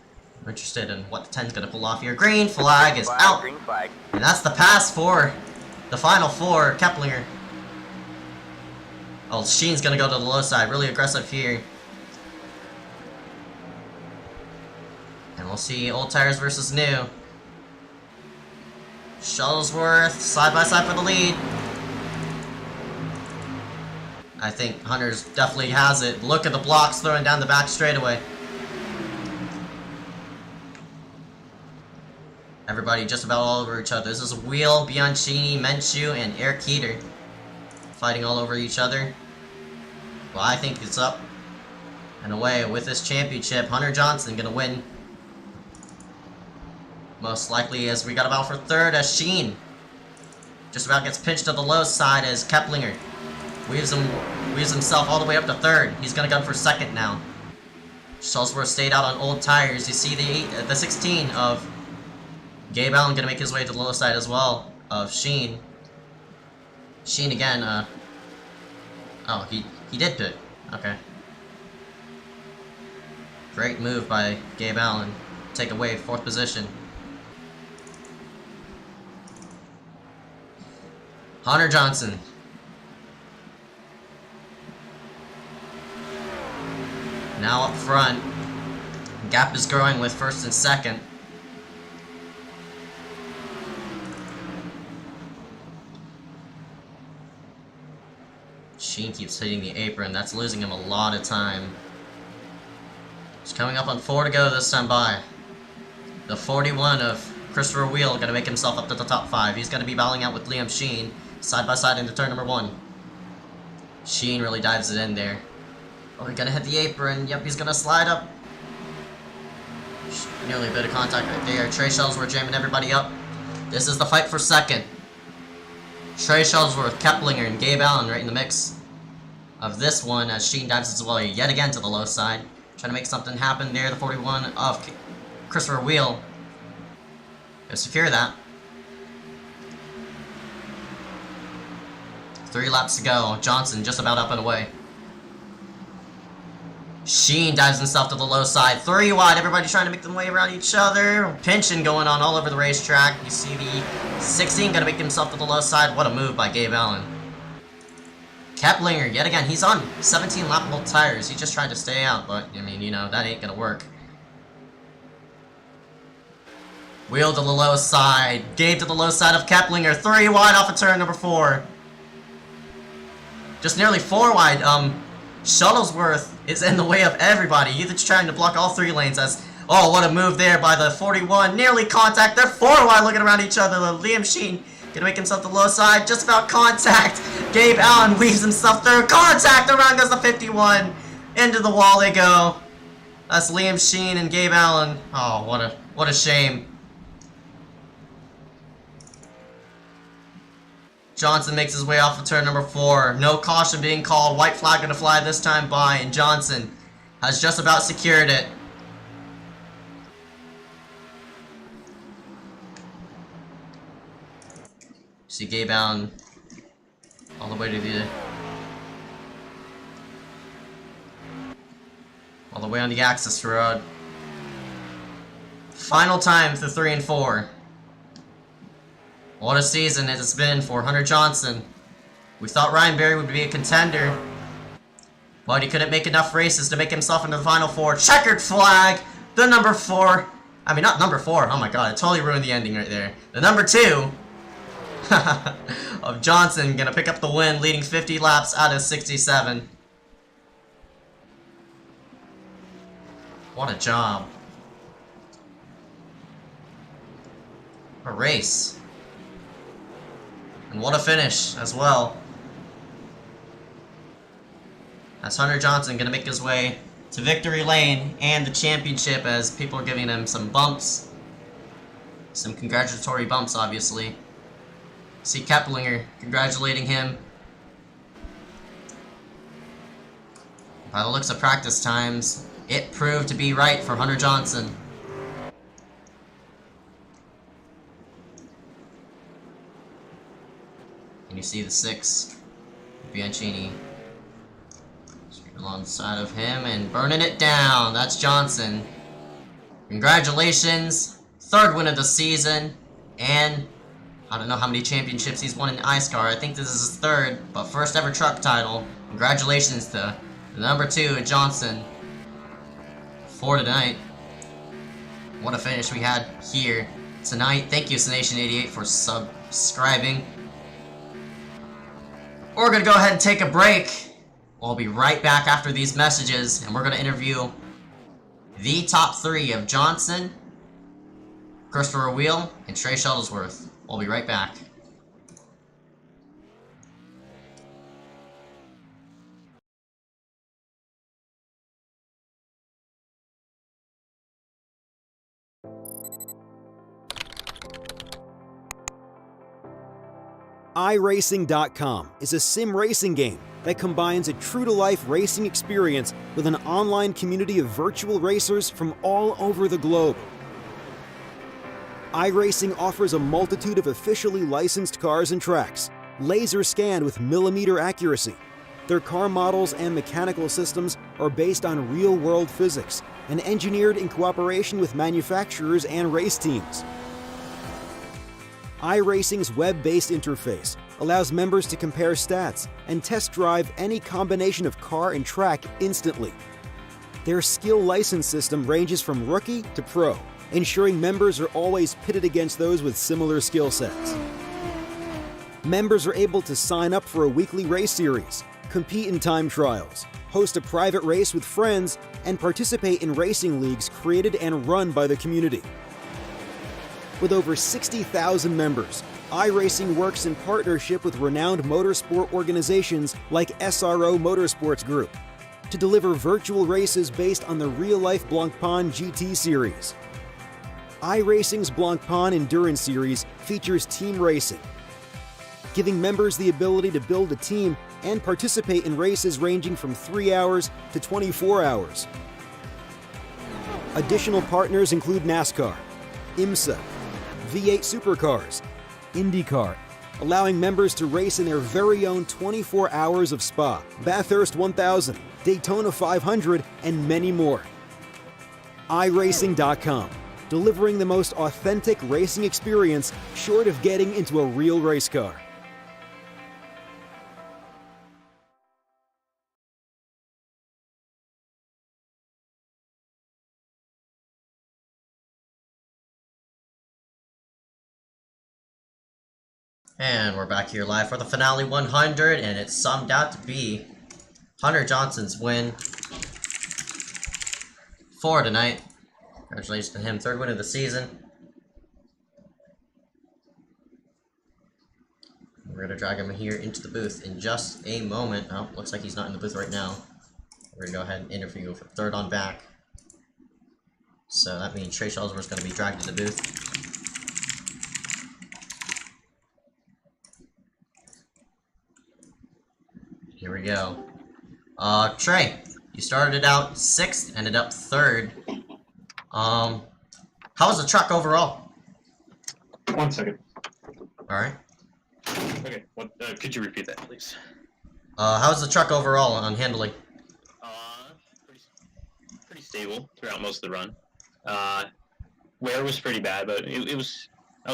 We're interested in what the 10's going to pull off here. Green flag is out. Green flag. And that's the pass for The final 4, Keplinger. Oh, Sheen's gonna go to the low side. Really aggressive here. And we'll see old tires versus new. Shuttlesworth side by side for the lead. I think Hunter's definitely has it. Look at the blocks throwing down the back straightaway. Everybody just about all over each other. This is Wheel, Bianchini, Menchu, and Eric Keeter fighting all over each other. Well, I think it's up and away with this championship. Hunter Johnson gonna win. Most likely, as we got about for third, as Sheen just about gets pinched to the low side as Keplinger weaves himself all the way up to third. He's gonna gun for second now. Shuttlesworth stayed out on old tires. You see the 16 of Gabe Allen gonna make his way to the low side as well of Sheen. Sheen again. Oh, he did pit. Okay. Great move by Gabe Allen. Take away 4th position. Hunter Johnson. Now up front. Gap is growing with 1st and 2nd. Sheen keeps hitting the apron. That's losing him a lot of time. He's coming up on 4 to go this time by. The 41 of Christopher Wheel gonna make himself up to the top 5. He's gonna be battling out with Liam Sheen side by side into turn number 1. Sheen really dives it in there. Oh, he's gonna hit the apron. Yep, he's gonna slide up. Nearly a bit of contact right there. Trey Shuttlesworth jamming everybody up. This is the fight for second. Trey Shuttlesworth, Keplinger, and Gabe Allen right in the mix of this one as Sheen dives his way yet again to the low side. Trying to make something happen there. The 41 of Christopher Wheel. Gonna secure that. 3 laps to go. Johnson just about up and away. Sheen dives himself to the low side. 3 wide. Everybody trying to make their way around each other. Pinching going on all over the racetrack. You see the 16 gonna make himself to the low side. What a move by Gabe Allen. Keplinger, yet again, he's on 17 lappable tires. He just tried to stay out, but, I mean, you know, that ain't gonna work. Wheel to the low side. Gabe to the low side of Keplinger. 3 wide off of turn number 4. Just nearly 4 wide. Shuttlesworth is in the way of everybody. He's trying to block all 3 lanes as... Oh, what a move there by the 41. Nearly contact. They're 4 wide looking around each other. Liam Sheen gonna make himself the low side. Just about contact. Gabe Allen weaves himself through. Contact. Around goes the 51. Into the wall they go. That's Liam Sheen and Gabe Allen. Oh, what a shame. Johnson makes his way off of turn number 4. No caution being called. White flag gonna fly this time by, and Johnson has just about secured it. See Gabe Allen all the way to the... all the way on the access road. Final time through 3 and 4. What a season it has been for Hunter Johnson. We thought Ryan Berry would be a contender, but he couldn't make enough races to make himself into the final 4. Checkered flag! The number 4. I mean, not number 4. Oh my god, it totally ruined the ending right there. The number 2 of Johnson gonna pick up the win, leading 50 laps out of 67. What a job. A race. And what a finish as well. As Hunter Johnson gonna make his way to victory lane and the championship as people are giving him some bumps. Some congratulatory bumps, obviously. See Keplinger congratulating him. By the looks of practice times, it proved to be right for Hunter Johnson. And you see the 6, Bianchini, straight alongside of him and burning it down. That's Johnson. Congratulations, 3rd win of the season, and I don't know how many championships he's won in iSCAR. I think this is his third, but first ever truck title. Congratulations to number 2 Johnson for tonight. What a finish we had here tonight. Thank you, Senation88, for subscribing. We're gonna go ahead and take a break. We'll be right back after these messages, and we're gonna interview the top 3 of Johnson, Christopher Wheel, and Trey Shuttlesworth. We'll be right back. iRacing.com is a sim racing game that combines a true-to-life racing experience with an online community of virtual racers from all over the globe. iRacing offers a multitude of officially licensed cars and tracks, laser scanned with millimeter accuracy. Their car models and mechanical systems are based on real-world physics and engineered in cooperation with manufacturers and race teams. iRacing's web-based interface allows members to compare stats and test drive any combination of car and track instantly. Their skill license system ranges from rookie to pro, ensuring members are always pitted against those with similar skill sets. Members are able to sign up for a weekly race series, compete in time trials, host a private race with friends, and participate in racing leagues created and run by the community. With over 60,000 members, iRacing works in partnership with renowned motorsport organizations like SRO Motorsports Group to deliver virtual races based on the real-life Blancpain GT series. iRacing's Blancpain Endurance Series features team racing, giving members the ability to build a team and participate in races ranging from 3 hours to 24 hours. Additional partners include NASCAR, IMSA, V8 Supercars, IndyCar, allowing members to race in their very own 24 hours of Spa, Bathurst 1000, Daytona 500, and many more. iRacing.com, delivering the most authentic racing experience short of getting into a real race car. And we're back here live for the Finale 100, and it summed out to be Hunter Johnson's win for tonight. Congratulations to him, 3rd win of the season. We're going to drag him here into the booth in just a moment. Oh, looks like he's not in the booth right now. We're going to go ahead and interview for 3rd on back. So that means Trey Shuttlesworth's going to be dragged in the booth. Here we go. Trey, you started out 6th, ended up 3rd. How was the truck overall? 1 second. Alright. Okay, what, could you repeat that, please? How was the truck overall on handling? Pretty stable throughout most of the run. Wear was pretty bad, but I was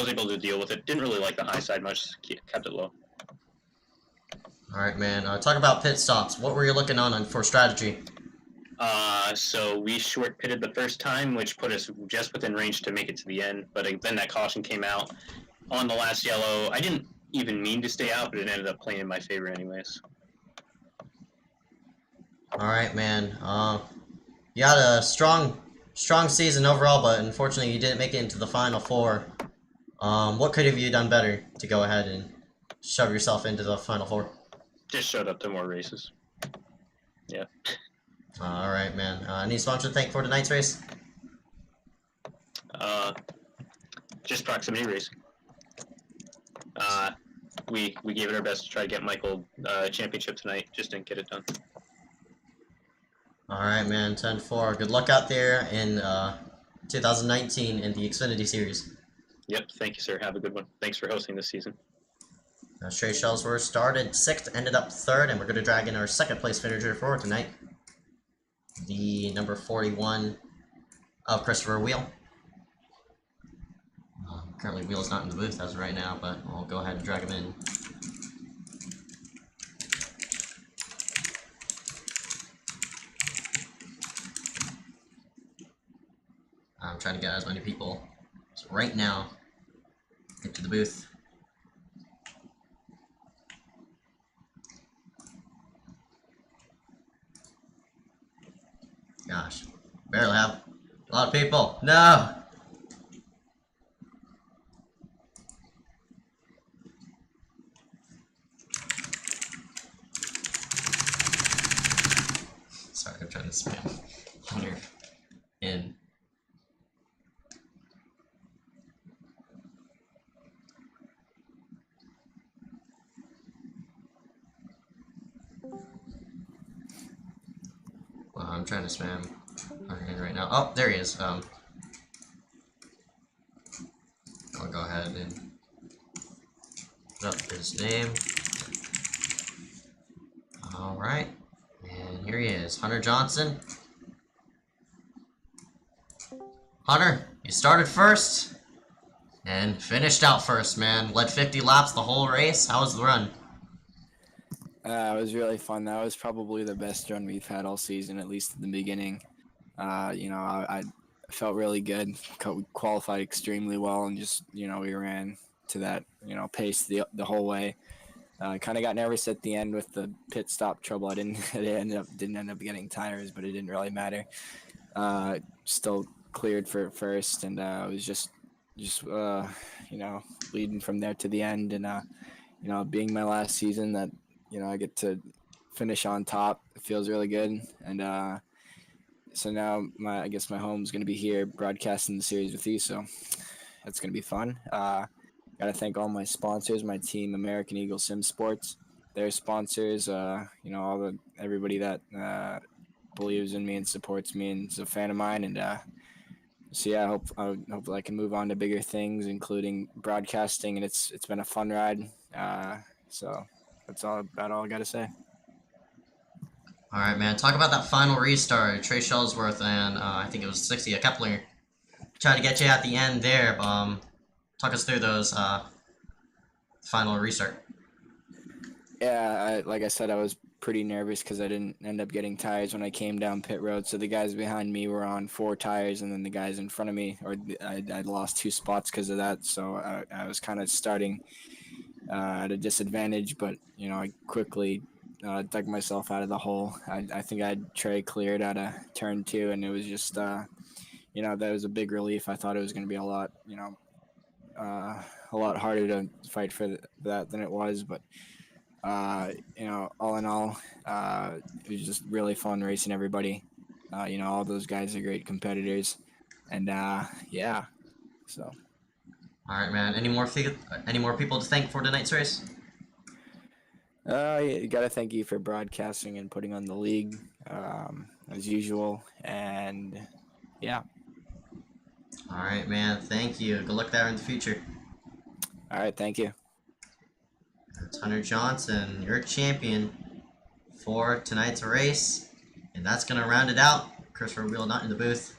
able to deal with it. Didn't really like the high side much, kept it low. Alright, man. Talk about pit stops. What were you looking on for strategy? So we short pitted the first time, which put us just within range to make it to the end, but then that caution came out on the last yellow. I didn't even mean to stay out, but it ended up playing in my favor anyways. Alright, man. You had a strong season overall, but unfortunately you didn't make it into the Final 4. What could have you done better to go ahead and shove yourself into the Final 4? Just showed up to more races. Yeah. Alright, man. Any sponsor to thank for tonight's race? Just proximity racing. We gave it our best to try to get Michael championship tonight. Just didn't get it done. Alright, man. 10-4. Good luck out there in 2019 in the Xfinity Series. Yep. Thank you, sir. Have a good one. Thanks for hosting this season. Trey Shuttlesworth started 6th, ended up 3rd, and we're going to drag in our 2nd place finisher for tonight. The number 41 of Christopher Wheel. Currently, Wheel's not in the booth as of right now, but I'll go ahead and drag him in. I'm trying to get as many people so right now into the booth. Gosh, barely have a lot of people. No! Sorry, I'm trying to spam Hunter in. Well, I'm trying to spam Hunter in right now. Oh, there he is. I'll go ahead and put up his name. Alright. And here he is, Hunter Johnson. Hunter, you started first and finished out first, man. Led 50 laps the whole race. How was the run? It was really fun. That was probably the best run we've had all season, at least at the beginning. I felt really good. Qualified extremely well, and just we ran to that pace the whole way. Kind of got nervous at the end with the pit stop trouble. I didn't end up getting tires, but it didn't really matter. Still cleared for first, and I was just leading from there to the end, and being my last season that I get to finish on top. It feels really good, and so now I guess my home's gonna be here broadcasting the series with you, so that's gonna be fun. Gotta thank all my sponsors, my team, American Eagle Sim Sports, their sponsors, everybody that believes in me and supports me and is a fan of mine, and so yeah, I hope I can move on to bigger things, including broadcasting, and it's been a fun ride. So that's all I gotta say. Alright, man. Talk about that final restart. Trey Shellsworth and I think it was 60, a Kepler. Tried to get you at the end there. Talk us through those final restart. Yeah, like I said, I was pretty nervous because I didn't end up getting tires when I came down pit road. So the guys behind me were on 4 tires, and then the guys in front of me, I lost 2 spots because of that. So I was kind of starting at a disadvantage, but I quickly dug myself out of the hole. I think I had Trey cleared out of turn 2, and it was just that was a big relief. I thought it was going to be a lot harder to fight for that than it was, but all in all, it was just really fun racing everybody. All those guys are great competitors, and yeah. So. All right, man. Any more people to thank for tonight's race? Gotta thank you for broadcasting and putting on the league, as usual, and yeah. All right, man. Thank you. Good luck there in the future. All right, thank you. That's Hunter Johnson, your champion for tonight's race. And that's going to round it out. Christopher Wheel not in the booth.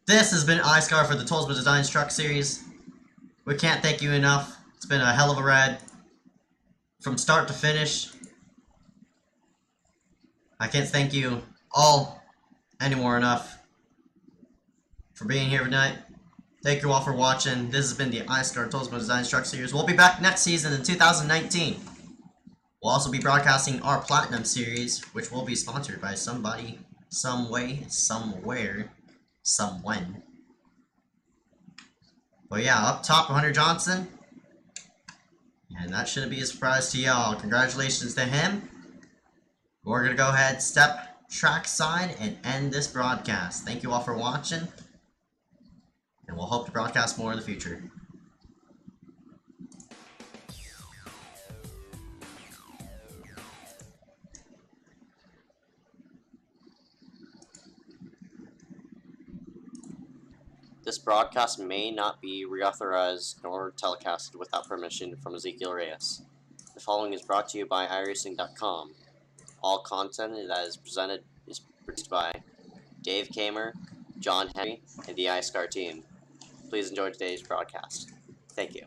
This has been iSCAR for the Tolsma Designs Truck Series. We can't thank you enough. It's been a hell of a ride. From start to finish. I can't thank you all anymore enough for being here tonight. Thank you all for watching. This has been the iSCAR Tolsma Designs Truck Series. We'll be back next season in 2019. We'll also be broadcasting our Platinum Series, which will be sponsored by somebody, some way, somewhere, someone. But yeah, up top, Hunter Johnson. And that shouldn't be a surprise to y'all. Congratulations to him. We're going to go ahead, step trackside, and end this broadcast. Thank you all for watching. And we'll hope to broadcast more in the future. This broadcast may not be reauthorized nor telecasted without permission from Ezeckiel Reyes. The following is brought to you by iRacing.com. All content that is presented is produced by Dave Kamer, John Henry, and the iSCAR team. Please enjoy today's broadcast. Thank you.